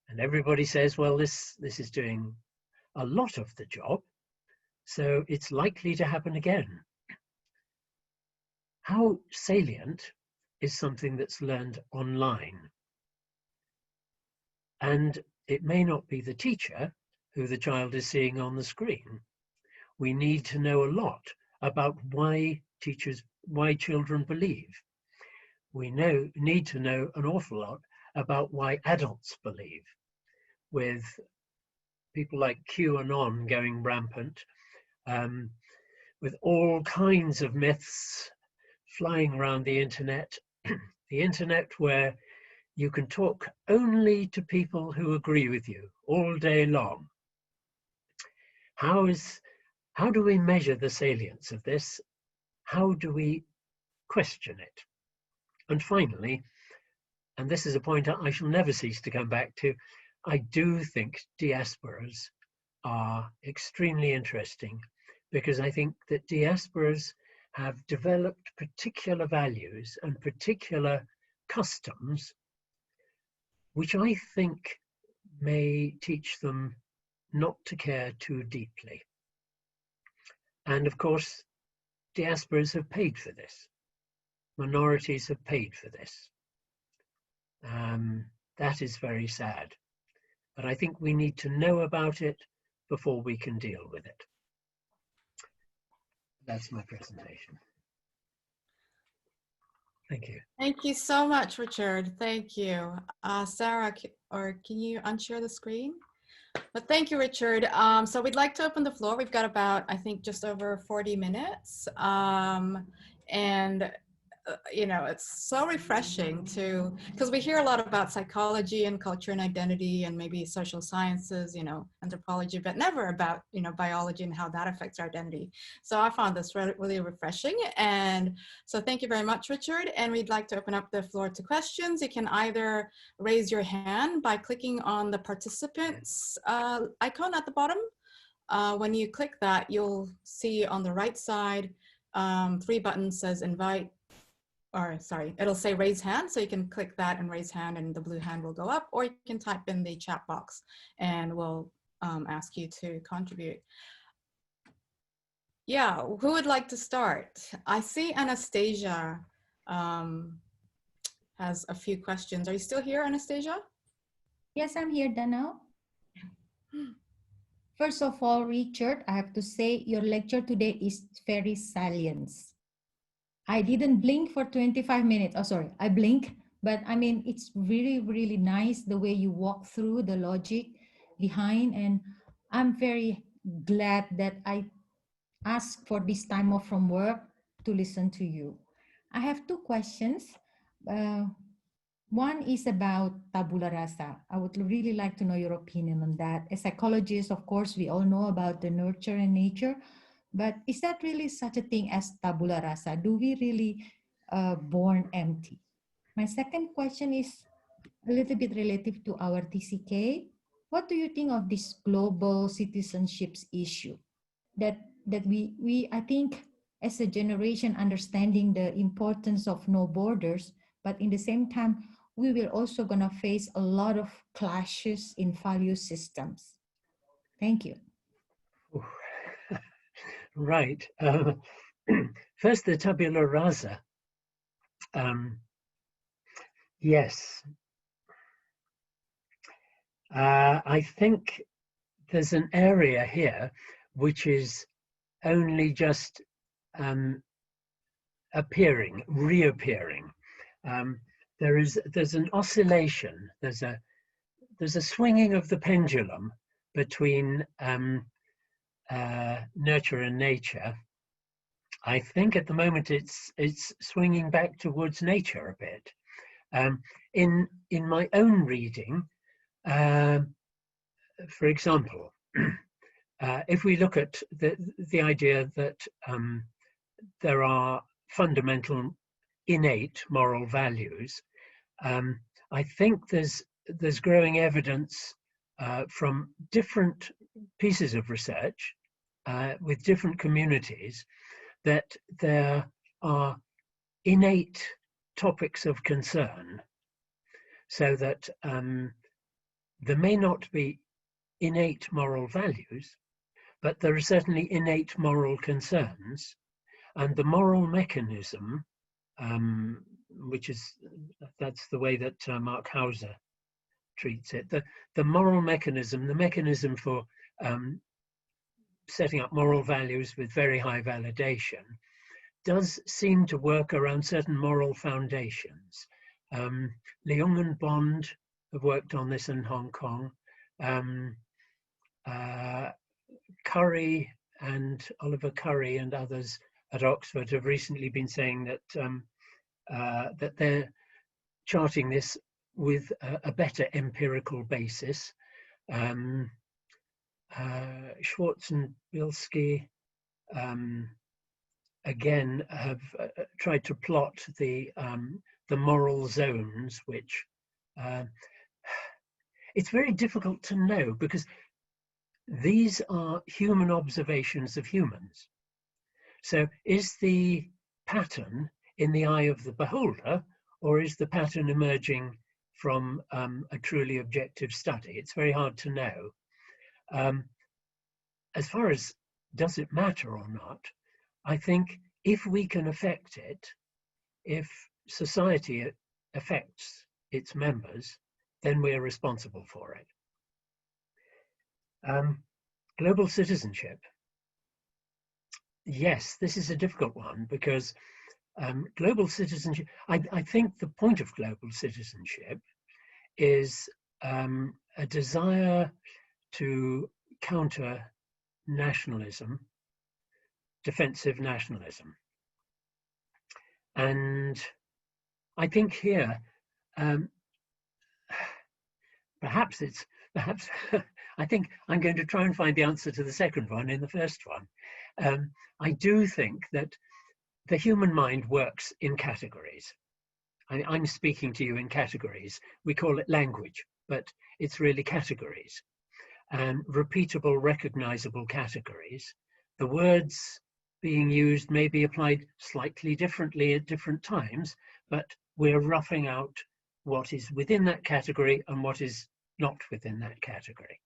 Speaker 2: and everybody says, well, this is doing a lot of the job, so it's likely to happen again. How salient is something that's learned online? And it may not be the teacher who the child is seeing on the screen. We need to know a lot about why children believe. We need to know an awful lot about why adults believe, with people like QAnon going rampant, with all kinds of myths flying around the internet, the internet where you can talk only to people who agree with you all day long. How do we measure the salience of this? How do we question it? And finally, and this is a point I shall never cease to come back to, I do think diasporas are extremely interesting, because I think that diasporas have developed particular values and particular customs, which I think may teach them not to care too deeply. And of course, diasporas have paid for this. Minorities have paid for this. That is very sad. But I think we need to know about it before we can deal with it. That's my presentation. Thank you.
Speaker 1: Thank you so much, Richard. Thank you. Sarah, can you unshare the screen? But thank you, Richard. So we'd like to open the floor. We've got about, I think, just over 40 minutes. And you know, it's so refreshing to, because we hear a lot about psychology and culture and identity and maybe social sciences, you know, anthropology, but never about, you know, biology and how that affects our identity. So I found this really refreshing. And so thank you very much, Richard. And we'd like to open up the floor to questions. You can either raise your hand by clicking on the participants icon at the bottom. When you click that, you'll see on the right side, 3 buttons says invite, or sorry, it'll say raise hand. So you can click that and raise hand and the blue hand will go up, or you can type in the chat box and we'll ask you to contribute. Yeah, who would like to start? I see Anastasia has a few questions. Are you still here, Anastasia?
Speaker 3: Yes, I'm here, Danau. First of all, Richard, I have to say your lecture today is very Salience. I didn't blink for 25 minutes. Oh, sorry, I blink, but I mean, it's really nice the way you walk through the logic behind. And I'm very glad that I asked for this time off from work to listen to you. I have 2 questions. One is about tabula rasa. I would really like to know your opinion on that. As psychologists, of course, we all know about the nurture and nature, but is that really such a thing as tabula rasa? Do we really born empty? My second question is a little bit relative to our TCK. What do you think of this global citizenships issue? That we I think as a generation understanding the importance of no borders, but in the same time, we will also gonna face a lot of clashes in value systems. Thank you.
Speaker 2: Right. First, the tabula rasa. Yes. I think there's an area here which is only just reappearing. There's an oscillation. There's a swinging of the pendulum between nurture and nature. I think at the moment it's swinging back towards nature a bit. In my own reading, for example, if we look at the idea that there are fundamental innate moral values, I think there's growing evidence from different pieces of research with different communities that there are innate topics of concern, so that there may not be innate moral values, but there are certainly innate moral concerns, and the moral mechanism, that's the way that Mark Hauser treats it, the moral mechanism, the mechanism for setting up moral values with very high validation, does seem to work around certain moral foundations. Leung and Bond have worked on this in Hong Kong. Oliver Curry and others at Oxford have recently been saying that they're charting this with a better empirical basis. Schwartz and Bilski again have tried to plot the moral zones, which it's very difficult to know, because these are human observations of humans. So is the pattern in the eye of the beholder, or is the pattern emerging from a truly objective study? It's very hard to know. As far as does it matter or not, I think if we can affect it, if society affects its members, then we're responsible for it. Global citizenship. Yes, this is a difficult one, because global citizenship, I think the point of global citizenship is a desire to counter nationalism, defensive nationalism. And I think here, perhaps I think I'm going to try and find the answer to the second one in the first one. I do think that the human mind works in categories. I'm speaking to you in categories. We call it language, but it's really categories, and repeatable, recognizable categories. The words being used may be applied slightly differently at different times, but we're roughing out what is within that category and what is not within that category.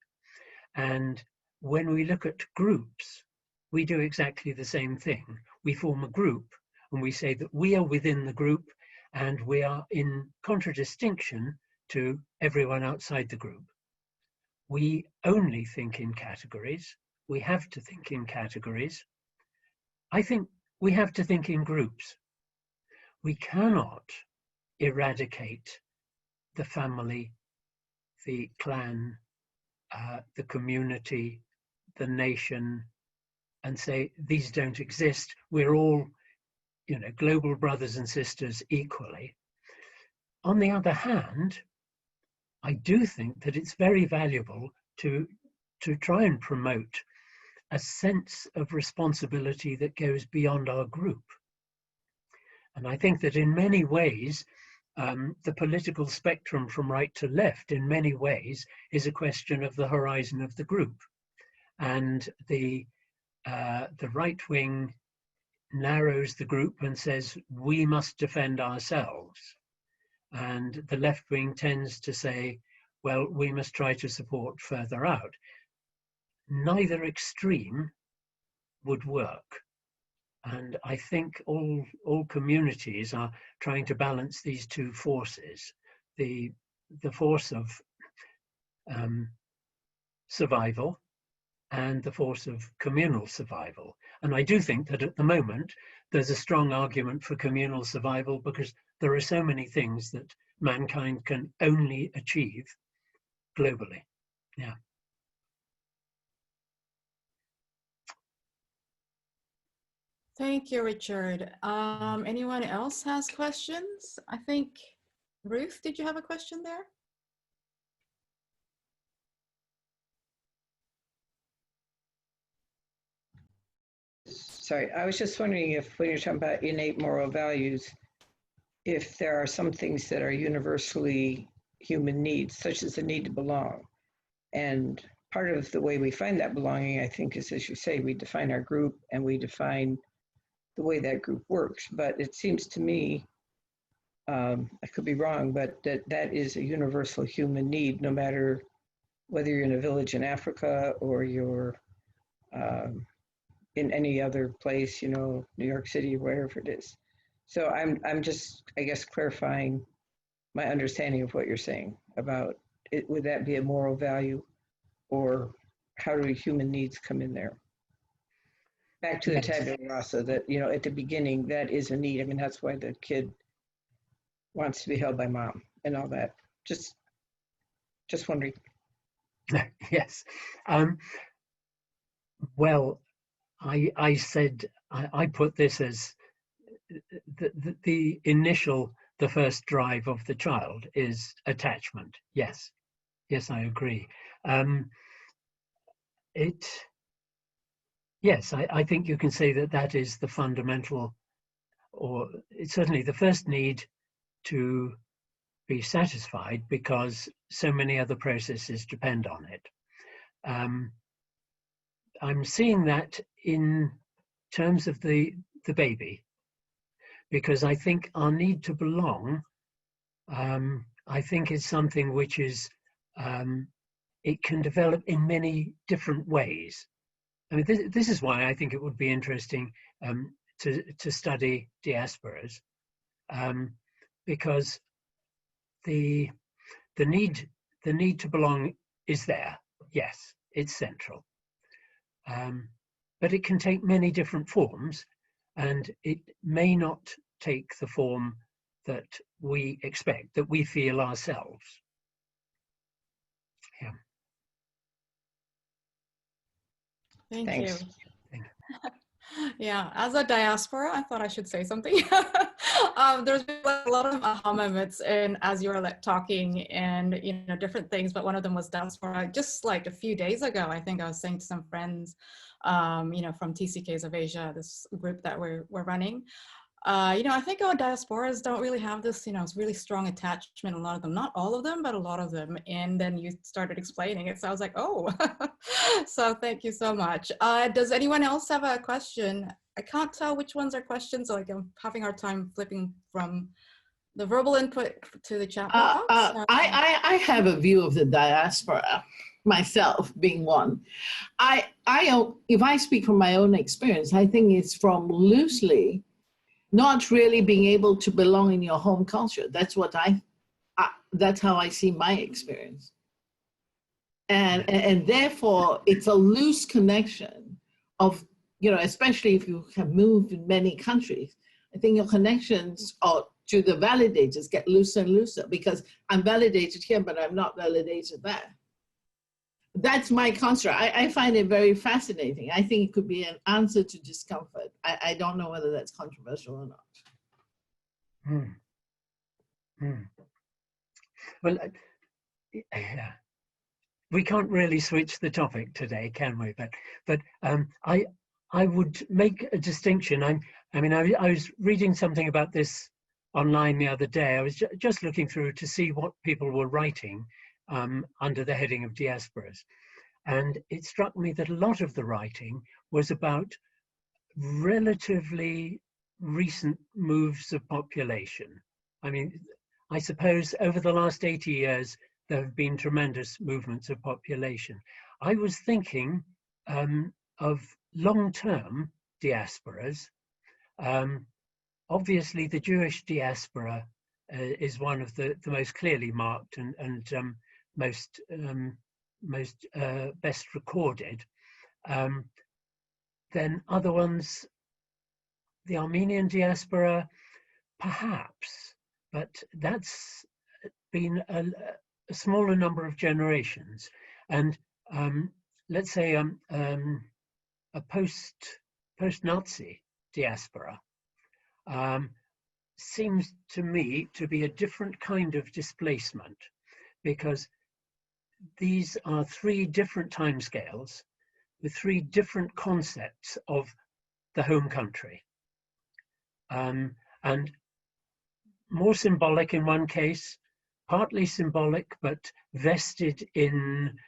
Speaker 2: And when we look at groups, we do exactly the same thing. We form a group and we say that we are within the group and we are in contradistinction to everyone outside the group. We only think in categories. We have to think in categories. I think we have to think in groups. We cannot eradicate the family, the clan, the community, the nation, and say these don't exist. We're all, global brothers and sisters equally. On the other hand, I do think that it's very valuable to try and promote a sense of responsibility that goes beyond our group. And I think that in many ways, the political spectrum from right to left, in many ways, is a question of the horizon of the group. And the right wing narrows the group and says, we must defend ourselves. And the left wing tends to say, well, we must try to support further out. Neither extreme would work. And I think all communities are trying to balance these two forces, the force of survival and the force of communal survival. And I do think that at the moment, there's a strong argument for communal survival because there are so many things that mankind can only achieve globally. Yeah.
Speaker 1: Thank you, Richard. Anyone else has questions? I think, Ruth, did you have a question there?
Speaker 4: Sorry, I was just wondering if when you're talking about innate moral values, if there are some things that are universally human needs, such as the need to belong. And part of the way we find that belonging, I think, is, as you say, we define our group and we define the way that group works. But it seems to me, I could be wrong, but that is a universal human need, no matter whether you're in a village in Africa or you're in any other place, New York City, wherever it is. So I'm just, I guess, clarifying my understanding of what you're saying about it. Would that be a moral value, or how do human needs come in there? Back to the tabula rasa, that, at the beginning, that is a need. I mean, that's why the kid wants to be held by mom and all that. Just wondering.
Speaker 2: Yes. Well, I said, I put this as the initial, the first drive of the child is attachment. Yes, I agree. Yes, I think you can say that is the fundamental, or it's certainly the first need to be satisfied because so many other processes depend on it. I'm seeing that in terms of the baby, because I think our need to belong, I think is something which is, it can develop in many different ways. I mean, this is why I think it would be interesting to study diasporas, because the need to belong is there. Yes, it's central. But it can take many different forms, and it may not take the form that we expect, that we feel ourselves. Yeah.
Speaker 1: Thank
Speaker 4: Thanks.
Speaker 1: you. Yeah, as a diaspora, I thought I should say something. There's been a lot of aha moments, and as you were like talking, and different things. But one of them was diaspora. Just like a few days ago, I think I was saying to some friends, from TCKs of Asia, this group that we're running. I think our diasporas don't really have this, really strong attachment, a lot of them, not all of them, but a lot of them. And then you started explaining it. So I was like, oh, so thank you so much. Does anyone else have a question? I can't tell which ones are questions. Like I'm having a hard time flipping from the verbal input to the chat box.
Speaker 5: I have a view of the diaspora, myself being one. If I speak from my own experience, I think it's from loosely not really being able to belong in your home culture. That's what that's how I see my experience. And therefore it's a loose connection of, especially if you have moved in many countries, I think your connections to the validators get looser and looser because I'm validated here, but I'm not validated there. That's my construct. I find it very fascinating. I think it could be an answer to discomfort. I don't know whether that's controversial or not.
Speaker 2: Well, yeah. We can't really switch the topic today, can we? But I would make a distinction. I was reading something about this online the other day. I was just looking through to see what people were writing under the heading of diasporas. And it struck me that a lot of the writing was about relatively recent moves of population. I mean, I suppose over the last 80 years, there have been tremendous movements of population. I was thinking of long-term diasporas. Obviously, the Jewish diaspora is one of the most clearly marked and most best recorded. Then other ones, the Armenian diaspora, perhaps, but that's been a smaller number of generations. And let's say a post-Nazi diaspora seems to me to be a different kind of displacement, because these are three different timescales with three different concepts of the home country. And more symbolic in one case, partly symbolic, but vested in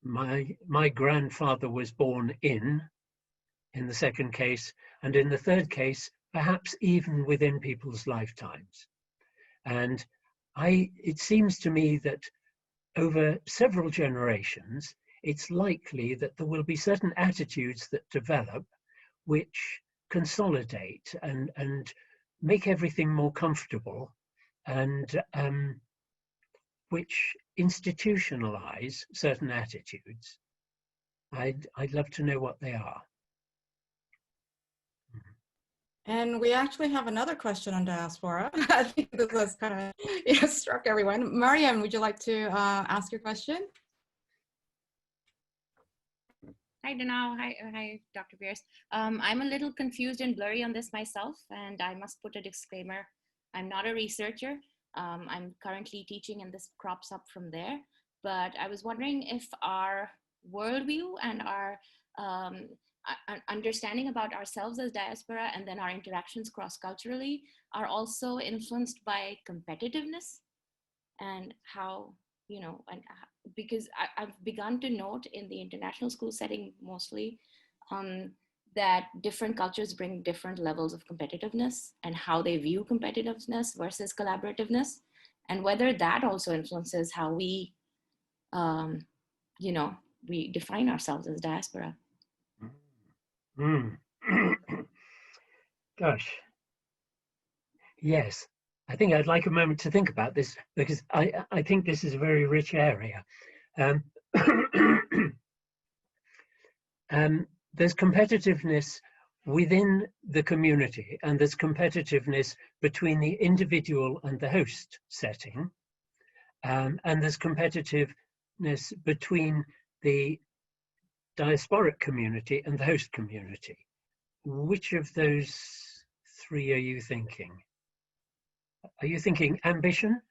Speaker 2: my grandfather was born in the second case, and in the third case, perhaps even within people's lifetimes. And it seems to me that over several generations, it's likely that there will be certain attitudes that develop which consolidate and make everything more comfortable, and which institutionalize certain attitudes. I'd love to know what they are.
Speaker 1: And we actually have another question on diaspora. I think this was kind of struck everyone. Mariam, would you like to ask your question?
Speaker 6: Hi, Danau. Hi, Dr. Pierce. I'm a little confused and blurry on this myself, and I must put a disclaimer. I'm not a researcher. I'm currently teaching, and this crops up from there. But I was wondering if our worldview and our understanding about ourselves as diaspora and then our interactions cross-culturally are also influenced by competitiveness, and how, because I've begun to note in the international school setting mostly that different cultures bring different levels of competitiveness and how they view competitiveness versus collaborativeness, and whether that also influences how we, we define ourselves as diaspora.
Speaker 2: Gosh, yes. I think I'd like a moment to think about this, because I think this is a very rich area. There's competitiveness within the community, and there's competitiveness between the individual and the host setting, and there's competitiveness between the diasporic community and the host community. which of those three are you thinking? Are you thinking ambition?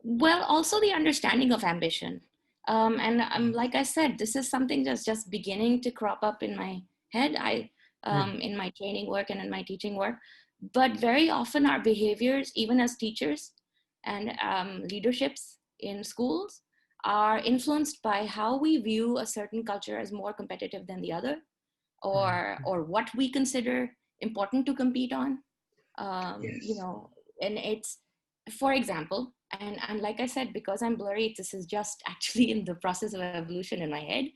Speaker 6: Well, also the understanding of ambition. Like I said, this is something that's just beginning to crop up in my head. In my training work and in my teaching work. But very often our behaviors, even as teachers and leaderships in schools, are influenced by how we view a certain culture as more competitive than the other, or what we consider important to compete on.
Speaker 2: Yes.
Speaker 6: You know, and it's, for example, and like I said, because I'm blurry, this is just actually in the process of evolution in my head.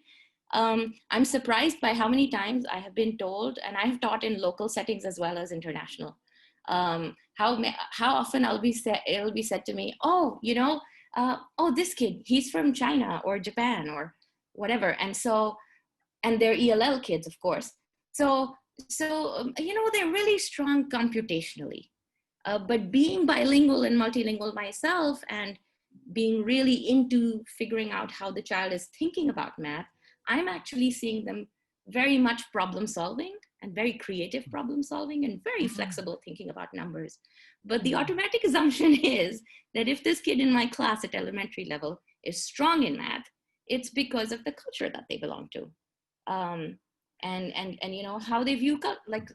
Speaker 6: I'm surprised by how many times I have been told, and I have taught in local settings as well as international, how often it'll be said to me, oh, you know, oh, this kid, he's from China or Japan or whatever. And so, and they're ELL kids, of course. So you know, they're really strong computationally. But being bilingual and multilingual myself and being really into figuring out how the child is thinking about math, I'm actually seeing them very much problem solving and very creative problem solving and very flexible thinking about numbers. But the automatic assumption is that if this kid in my class at elementary level is strong in math, it's because of the culture that they belong to. And you know, how they view, like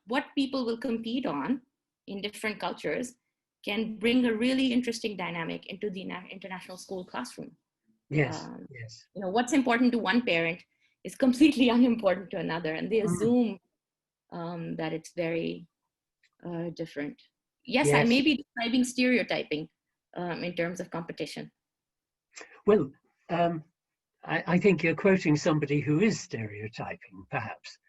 Speaker 6: what people will compete on in different cultures can bring a really interesting dynamic into the international school classroom.
Speaker 2: Yes, yes.
Speaker 6: You know, what's important to one parent is completely unimportant to another, and they assume that it's very different. Yes, I may be describing stereotyping in terms of competition.
Speaker 2: Well, I think you're quoting somebody who is stereotyping, perhaps.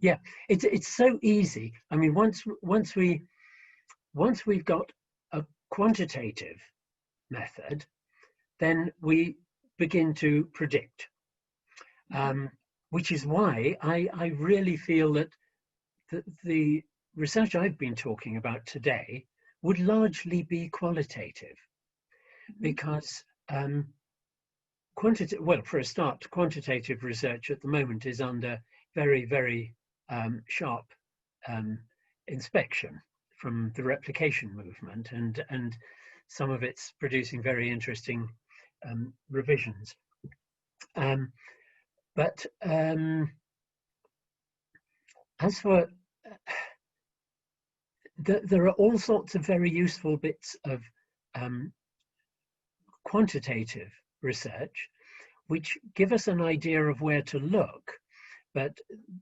Speaker 2: Yeah, it's so easy. I mean, once we've got a quantitative method, then we begin to predict, which is why I really feel that the research I've been talking about today would largely be qualitative, because well, for a start, quantitative research at the moment is under very, very sharp inspection from the replication movement, and some of it's producing very interesting revisions. But as for there are all sorts of very useful bits of quantitative research which give us an idea of where to look. But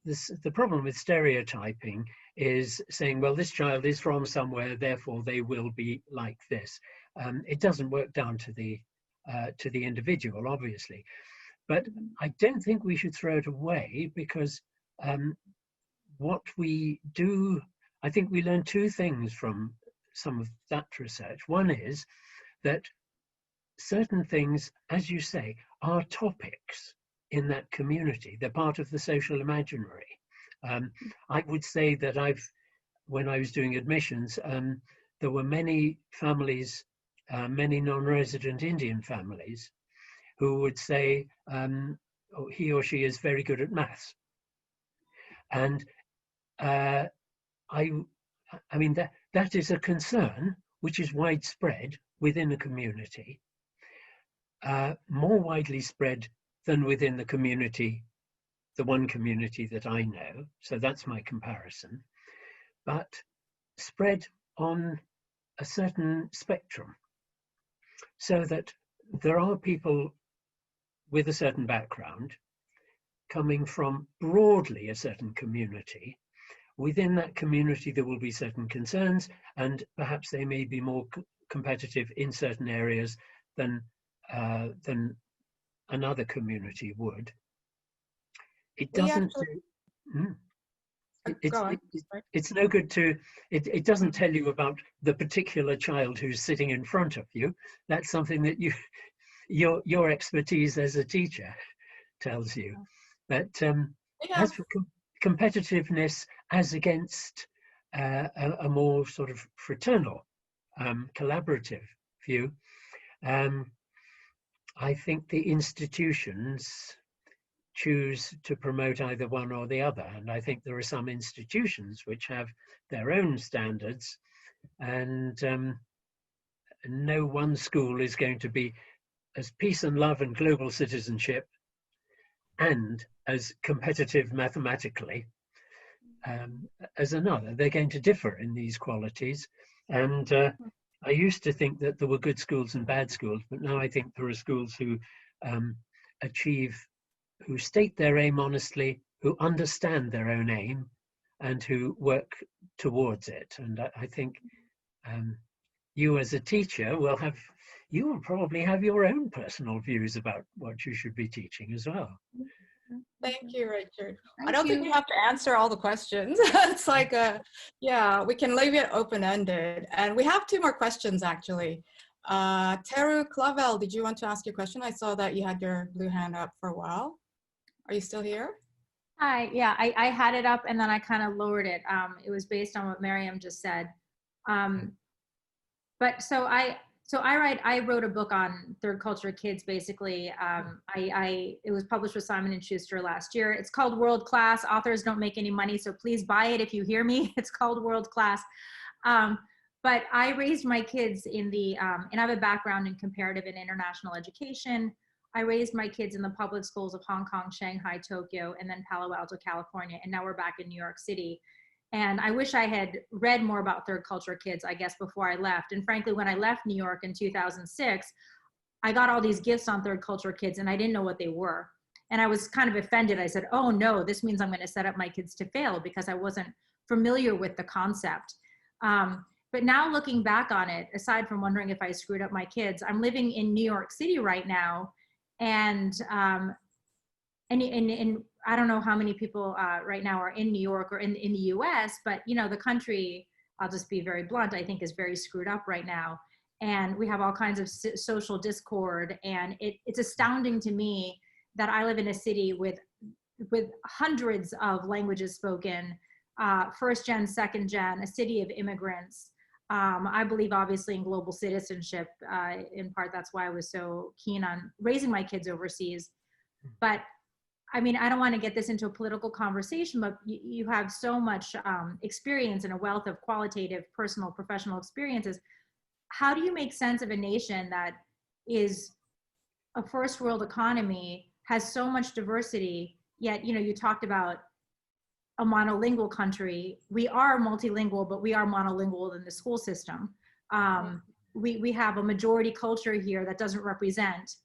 Speaker 2: the problem with stereotyping is saying, well, this child is from somewhere, therefore they will be like this. It doesn't work down to the individual, obviously. But I don't think we should throw it away, because what we do, I think we learn two things from some of that research. One is that certain things, as you say, are topics in that community. They're part of the social imaginary. I would say that when I was doing admissions, there were many families, many non-resident Indian families, who would say he or she is very good at maths. And I mean, that is a concern which is widespread within a community, more widely spread than within the community, the one community that I know. So that's my comparison. But spread on a certain spectrum, so that there are people with a certain background coming from broadly a certain community. Within that community, there will be certain concerns, and perhaps they may be more competitive in certain areas than another community would. It doesn't. It's no good to. It doesn't tell you about the particular child who's sitting in front of you. That's something that your expertise as a teacher tells you. But as for competitiveness as against a more sort of fraternal, collaborative view, I think the institutions choose to promote either one or the other. And I think there are some institutions which have their own standards, and no one school is going to be as peace and love and global citizenship and as competitive mathematically as another. They're going to differ in these qualities. And I used to think that there were good schools and bad schools, but now I think there are schools who who state their aim honestly, who understand their own aim, and who work towards it. And I think you as a teacher you will probably have your own personal views about what you should be teaching as well.
Speaker 1: Thank you, Richard.
Speaker 3: Thank
Speaker 1: I don't think
Speaker 3: you.
Speaker 1: we have to answer all the questions. It's like yeah, we can leave it open-ended. And we have 2 more questions, actually. Teru Clavel, did you want to ask your question? I saw that you had your blue hand up for a while. Are you still here?
Speaker 7: Hi, yeah, I had it up and then I kind of lowered it. It was based on what Miriam just said. But so I wrote a book on third culture kids, basically. It was published with Simon & Schuster last year. It's called World Class. Authors don't make any money, so please buy it if you hear me. It's called World Class. But I raised my kids in the, and I have a background in comparative and international education. I raised my kids in the public schools of Hong Kong, Shanghai, Tokyo, and then Palo Alto, California. And now we're back in New York City. And I wish I had read more about third culture kids, I guess, before I left. And frankly, when I left New York in 2006, I got all these gifts on third culture kids and I didn't know what they were. And I was kind of offended. I said, oh no, this means I'm going to set up my kids to fail, because I wasn't familiar with the concept. But now looking back on it, aside from wondering if I screwed up my kids, I'm living in New York City right now. And I don't know how many people right now are in New York or in the US, but you know, the country, I'll just be very blunt, I think is very screwed up right now. And we have all kinds of social discord. And it's astounding to me that I live in a city with hundreds of languages spoken, first gen, second gen, a city of immigrants. I believe obviously in global citizenship. In part, that's why I was so keen on raising my kids overseas. But I mean, I don't want to get this into a political conversation, but you have so much experience and a wealth of qualitative, personal, professional experiences. How do you make sense of a nation that is a first world economy, has so much diversity, yet, you know, you talked about a monolingual country. We are multilingual, but we are monolingual in the school system. We have a majority culture here that doesn't represent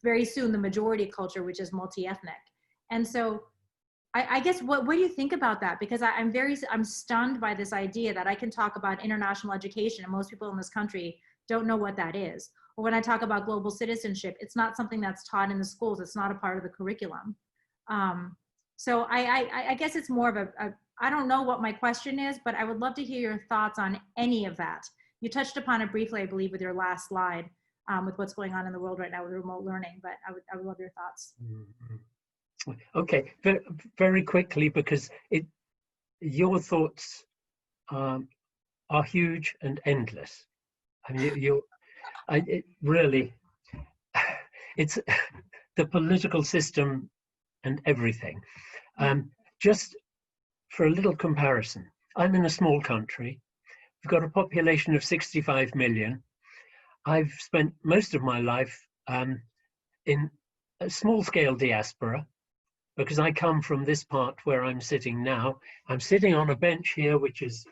Speaker 7: very soon the majority culture, which is multi-ethnic. And so I guess what do you think about that? Because I'm stunned by this idea that I can talk about international education and most people in this country don't know what that is. Or when I talk about global citizenship, it's not something that's taught in the schools. It's not a part of the curriculum. So I guess it's more of I don't know what my question is, but I would love to hear your thoughts on any of that. You touched upon it briefly, I believe, with your last slide, with what's going on in the world right now with remote learning, but I would love your thoughts.
Speaker 2: Okay, very quickly, because your thoughts are huge and endless. I mean, it really, it's the political system and everything. Just for a little comparison, I'm in a small country. We've got a population of 65 million. I've spent most of my life in a small-scale diaspora, because I come from this part where I'm sitting now. I'm sitting on a bench here, which is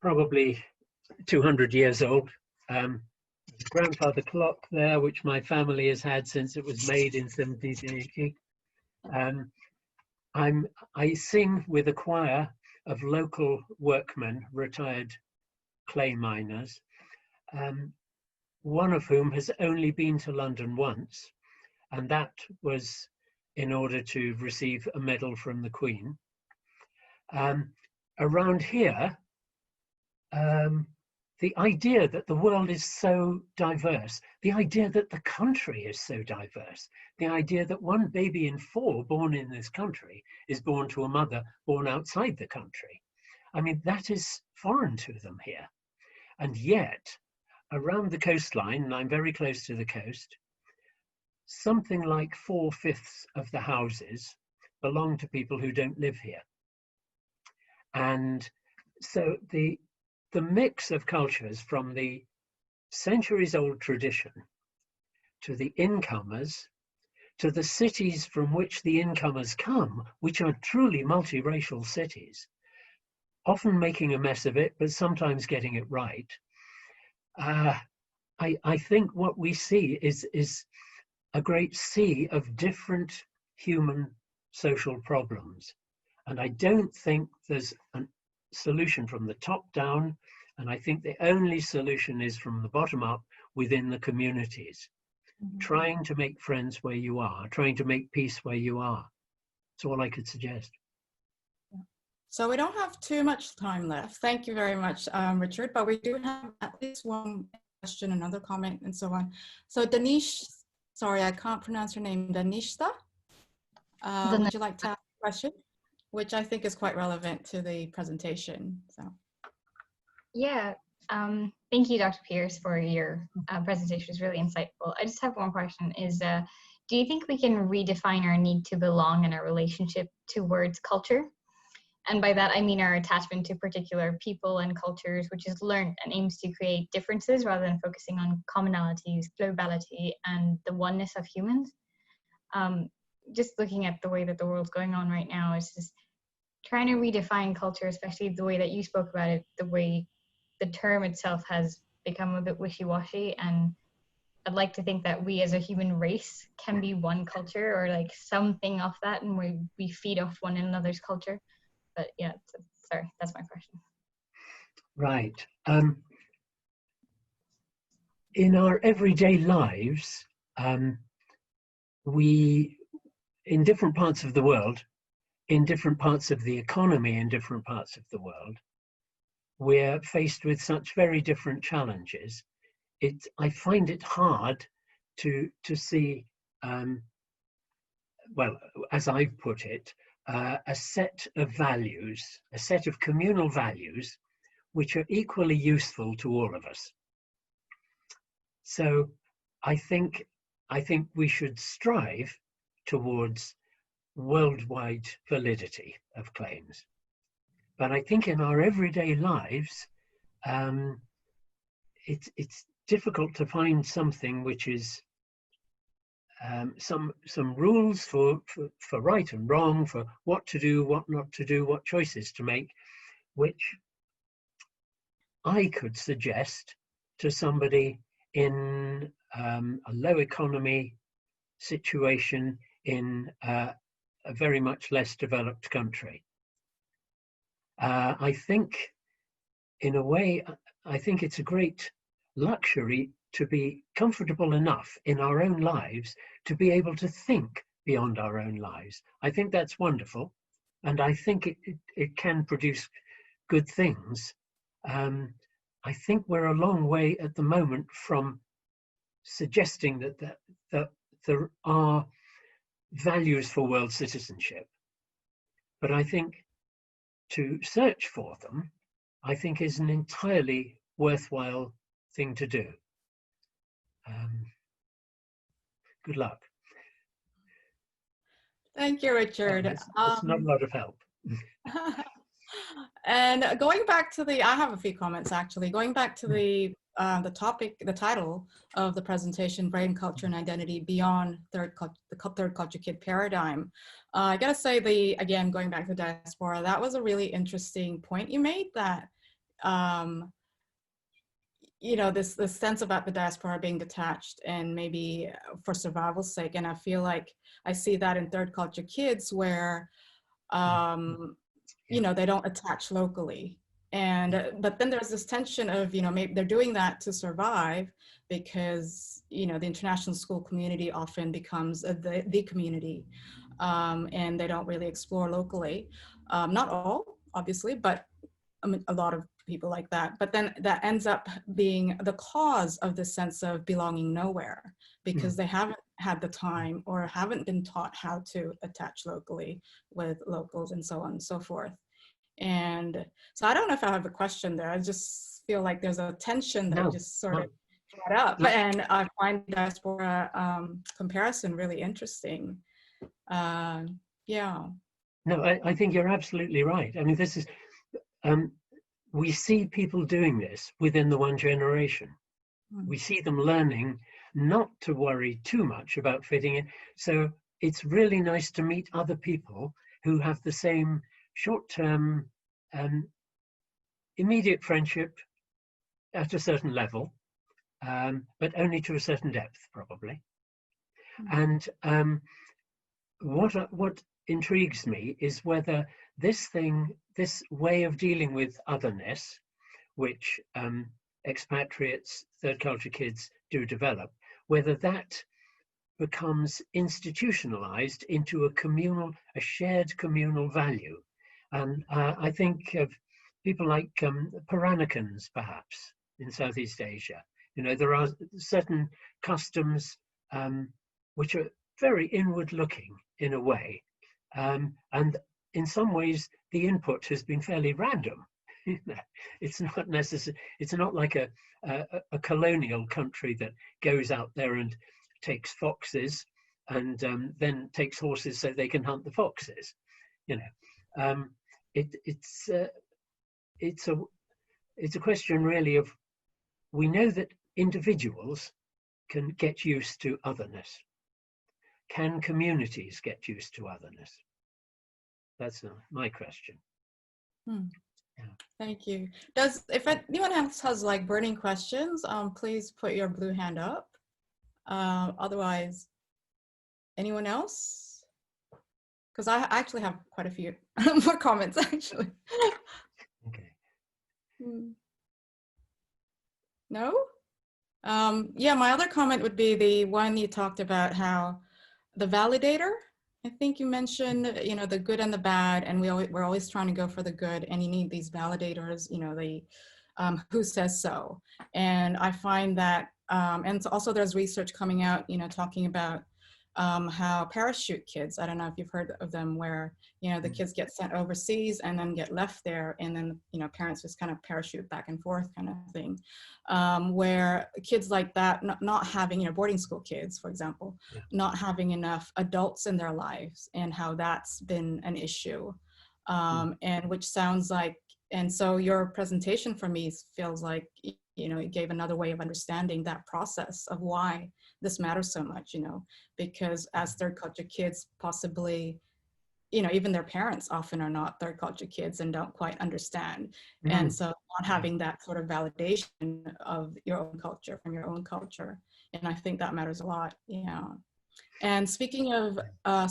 Speaker 2: probably 200 years old. Grandfather clock there, which my family has had since it was made in 1780. I sing with a choir of local workmen, retired clay miners, one of whom has only been to London once, and that was in order to receive a medal from the Queen. Around here, the idea that the world is so diverse, the idea that the country is so diverse, the idea that one baby in 4 born in this country is born to a mother born outside the country. I mean, that is foreign to them here. And yet, around the coastline, and I'm very close to the coast, something like 4/5 of the houses belong to people who don't live here. And so the mix of cultures, from the centuries-old tradition to the incomers, to the cities from which the incomers come, which are truly multiracial cities, often making a mess of it, but sometimes getting it right. I think what we see is a great sea of different human social problems. And I don't think there's a solution from the top down. And I think the only solution is from the bottom up within the communities.
Speaker 3: Mhm.
Speaker 2: Trying to make friends where you are, trying to make peace where you are. That's all I could suggest.
Speaker 1: So we don't have too much time left. Thank you very much, Richard, but we do have at least one question, another comment, and so on. So Danish, sorry, I can't pronounce her name, Danishta. Would you like to ask a question? Which I think is quite relevant to the presentation. So.
Speaker 8: Yeah, thank you, Dr. Pierce, for your presentation. It was really insightful. I just have one question is, do you think we can redefine our need to belong in our relationship towards culture? And by that, I mean our attachment to particular people and cultures, which is learned and aims to create differences rather than focusing on commonalities, globality, and the oneness of humans. Just looking at the way that the world's going on right now, is just trying to redefine culture, especially the way that you spoke about it, the way the term itself has become a bit wishy-washy. And I'd like to think that we as a human race can be one culture, or like something of that, and we feed off one another's culture. But yeah, sorry, that's my question.
Speaker 2: Right. In our everyday lives, we, in different parts of the world, in different parts of the economy, in different parts of the world, we're faced with such very different challenges. I find it hard to see, well, as I've put it, a set of values, a set of communal values, which are equally useful to all of us. So I think we should strive towards worldwide validity of claims. But I think in our everyday lives, it's difficult to find something which is some rules for right and wrong, for what to do, what not to do, what choices to make, which I could suggest to somebody in a low economy situation in a very much less developed country. I think, in a way, I think it's a great luxury to be comfortable enough in our own lives to be able to think beyond our own lives. I think that's wonderful, and I think it can produce good things. I think we're a long way at the moment from suggesting that there are values for world citizenship. But I think to search for them, I think, is an entirely worthwhile thing to do. Good luck.
Speaker 1: Thank you, Richard.
Speaker 2: It's not a lot of help.
Speaker 1: And going back to I have a few comments actually. Going back to the topic, the title of the presentation, Brain, Culture, and Identity Beyond the Third Culture Kid Paradigm. I gotta say, again, going back to diaspora, that was a really interesting point you made, that you know, this sense about the diaspora being detached and maybe for survival's sake. And I feel like I see that in third culture kids where, you know, they don't attach locally. And, but then there's this tension of, you know, maybe they're doing that to survive because, you know, the international school community often becomes the community, and they don't really explore locally. Not all, obviously, but I mean, a lot of people like that. But then that ends up being the cause of this sense of belonging nowhere, because they haven't had the time or haven't been taught how to attach locally with locals and so on and so forth. And so I don't know if I have a question there. I just feel like there's a tension that just sort of that up, and I find diaspora comparison really interesting. Yeah.
Speaker 2: No, I think you're absolutely right. I mean, this is, we see people doing this within the one generation. We see them learning not to worry too much about fitting in. So it's really nice to meet other people who have the same short-term, immediate friendship at a certain level, but only to a certain depth, probably. And what intrigues me is whether this way of dealing with otherness, which expatriates, third culture kids do develop, whether that becomes institutionalized into a shared communal value. And I think of people like Peranicans, perhaps, in Southeast Asia. You know, there are certain customs which are very inward looking in a way. And in some ways, the input has been fairly random. It's not necessary. It's not like a colonial country that goes out there and takes foxes and then takes horses so they can hunt the foxes. You know, it's a question really of, we know that individuals can get used to otherness. Can communities get used to otherness? That's my question. Yeah.
Speaker 1: Thank you. If anyone else has like burning questions, please put your blue hand up. Otherwise, anyone else? Because I actually have quite a few more comments actually.
Speaker 2: Okay.
Speaker 1: No? Yeah, my other comment would be the one you talked about, how the validator, I think you mentioned, you know, the good and the bad, and we're always trying to go for the good, and you need these validators, you know, the who says so. And I find that, and also there's research coming out, you know, talking about how parachute kids, I don't know if you've heard of them, where, you know, the kids get sent overseas and then get left there, and then, you know, parents just kind of parachute back and forth kind of thing, where kids like that, not having, you know, boarding school kids, for example, not having enough adults in their lives, and how that's been an issue, and which sounds like, and so your presentation for me feels like, you know, it gave another way of understanding that process of why this matters so much, you know, because as third culture kids, possibly, you know, even their parents often are not third culture kids and don't quite understand. And so not having that sort of validation of your own culture from your own culture. And I think that matters a lot. Yeah. And speaking of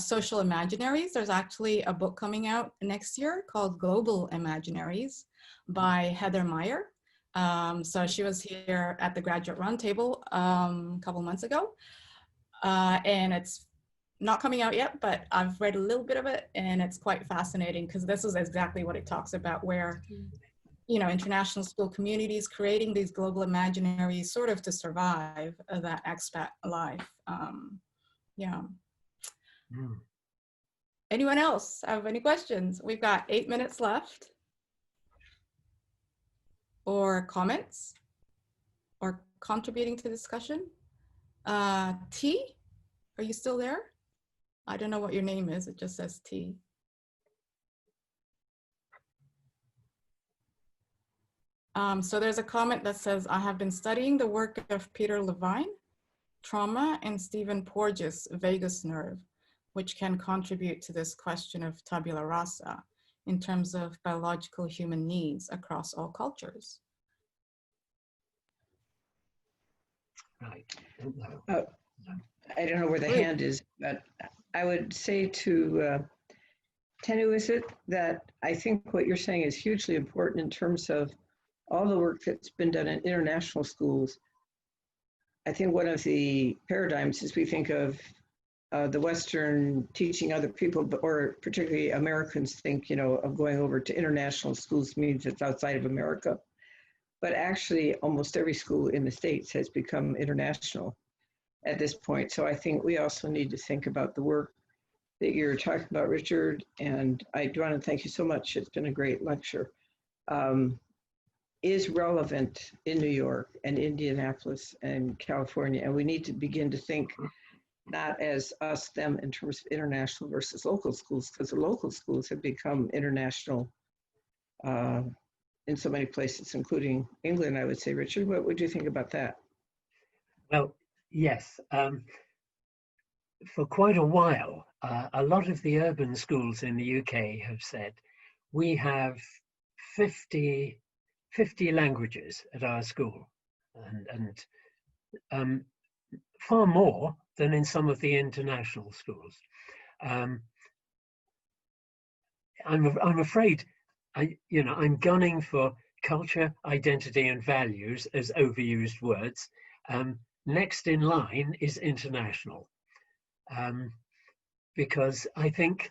Speaker 1: social imaginaries, there's actually a book coming out next year called Global Imaginaries by Heather Meyer. So she was here at the Graduate Roundtable a couple months ago, and it's not coming out yet, but I've read a little bit of it, and it's quite fascinating because this is exactly what it talks about, where, you know, international school communities creating these global imaginaries sort of to survive that expat life. Yeah. Anyone else have any questions? We've got 8 minutes left. Or comments or contributing to the discussion. T, are you still there? I don't know what your name is, it just says T. So there's a comment that says, I have been studying the work of Peter Levine, trauma, and Stephen Porges' vagus nerve, which can contribute to this question of tabula rasa in terms of biological human needs across all cultures.
Speaker 2: Right.
Speaker 4: I don't know where the hand is, but I would say to Tanu, is it that I think what you're saying is hugely important in terms of all the work that's been done in international schools. I think one of the paradigms is we think of the Western teaching other people, or particularly Americans think, you know, of going over to international schools means it's outside of America. But actually, almost every school in the States has become international at this point. So I think we also need to think about the work that you're talking about, Richard. And I do want to thank you so much. It's been a great lecture. is relevant in New York and Indianapolis and California. And we need to begin to think not as us, them in terms of international versus local schools, because the local schools have become international in so many places, including England, I would say. Richard, what would you think about that?
Speaker 2: Well, yes. For quite a while, a lot of the urban schools in the UK have said, we have 50 languages at our school, and far more than in some of the international schools. I'm afraid I'm gunning for culture, identity, and values as overused words. Next in line is international, because I think,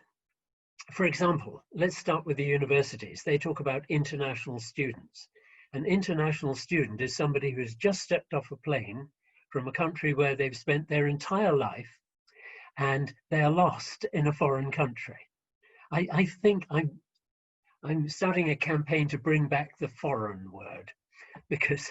Speaker 2: for example, let's start with the universities. They talk about international students. An international student is somebody who's just stepped off a plane from a country where they've spent their entire life and they are lost in a foreign country. I think I'm starting a campaign to bring back the foreign word, because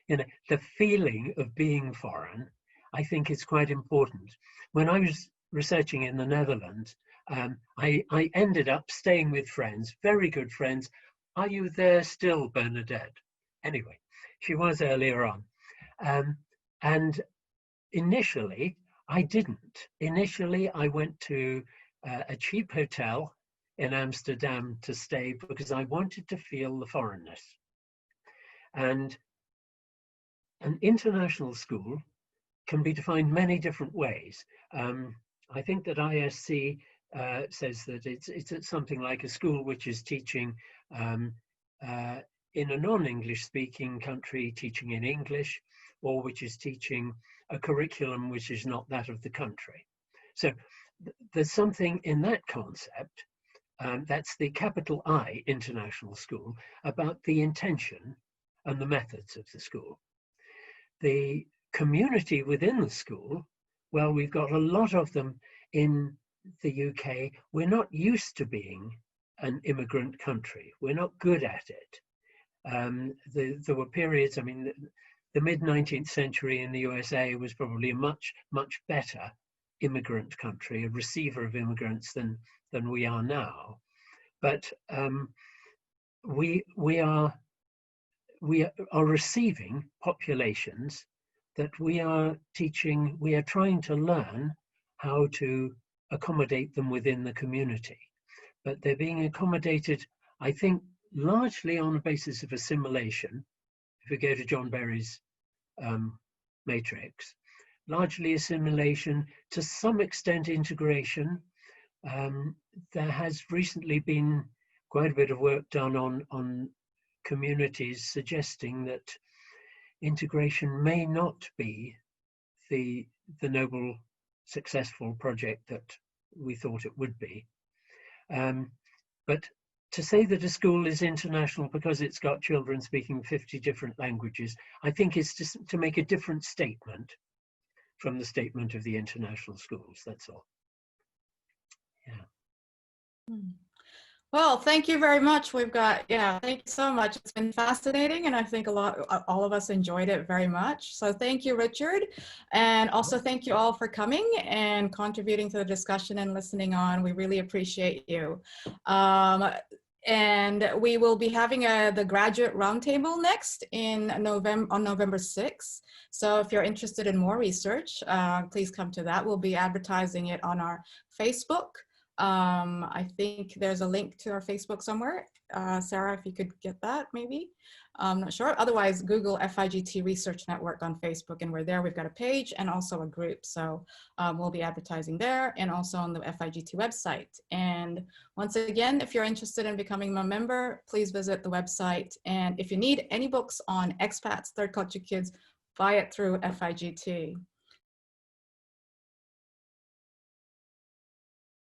Speaker 2: the feeling of being foreign, I think, is quite important. When I was researching in the Netherlands, I ended up staying with friends, very good friends. Are you there still, Bernadette? Anyway, she was earlier on. And initially, I didn't. Initially, I went to a cheap hotel in Amsterdam to stay because I wanted to feel the foreignness. And an international school can be defined many different ways. I think that ISC says that it's something like a school which is teaching in a non-English speaking country, teaching in English, or which is teaching a curriculum which is not that of the country. So there's something in that concept, that's the capital I international school, about the intention and the methods of the school. The community within the school, well, we've got a lot of them in the UK. We're not used to being an immigrant country. We're not good at it. There were periods, I mean, the mid-19th century in the USA was probably a much, much better immigrant country, a receiver of immigrants than we are now. But we are receiving populations that we are teaching, we are trying to learn how to accommodate them within the community. But they're being accommodated, I think, largely on the basis of assimilation. If we go to John Berry's matrix, largely assimilation, to some extent integration. There has recently been quite a bit of work done on communities suggesting that integration may not be the noble, successful project that we thought it would be. But to say that a school is international because it's got children speaking 50 different languages, I think is to make a different statement from the statement of the international schools, that's all. Yeah.
Speaker 1: Well, thank you very much. We've got, thank you so much. It's been fascinating, and I think all of us enjoyed it very much. So thank you, Richard. And also thank you all for coming and contributing to the discussion and listening on. We really appreciate you. And we will be having the graduate roundtable next on November 6th. So if you're interested in more research, please come to that. We'll be advertising it on our Facebook. I think there's a link to our Facebook somewhere. Sarah, if you could get that, maybe. I'm not sure. Otherwise, Google FIGT Research Network on Facebook, and we're there. We've got a page and also a group. So we'll be advertising there and also on the FIGT website. And once again, if you're interested in becoming a member, please visit the website. And if you need any books on expats, third culture kids, buy it through FIGT.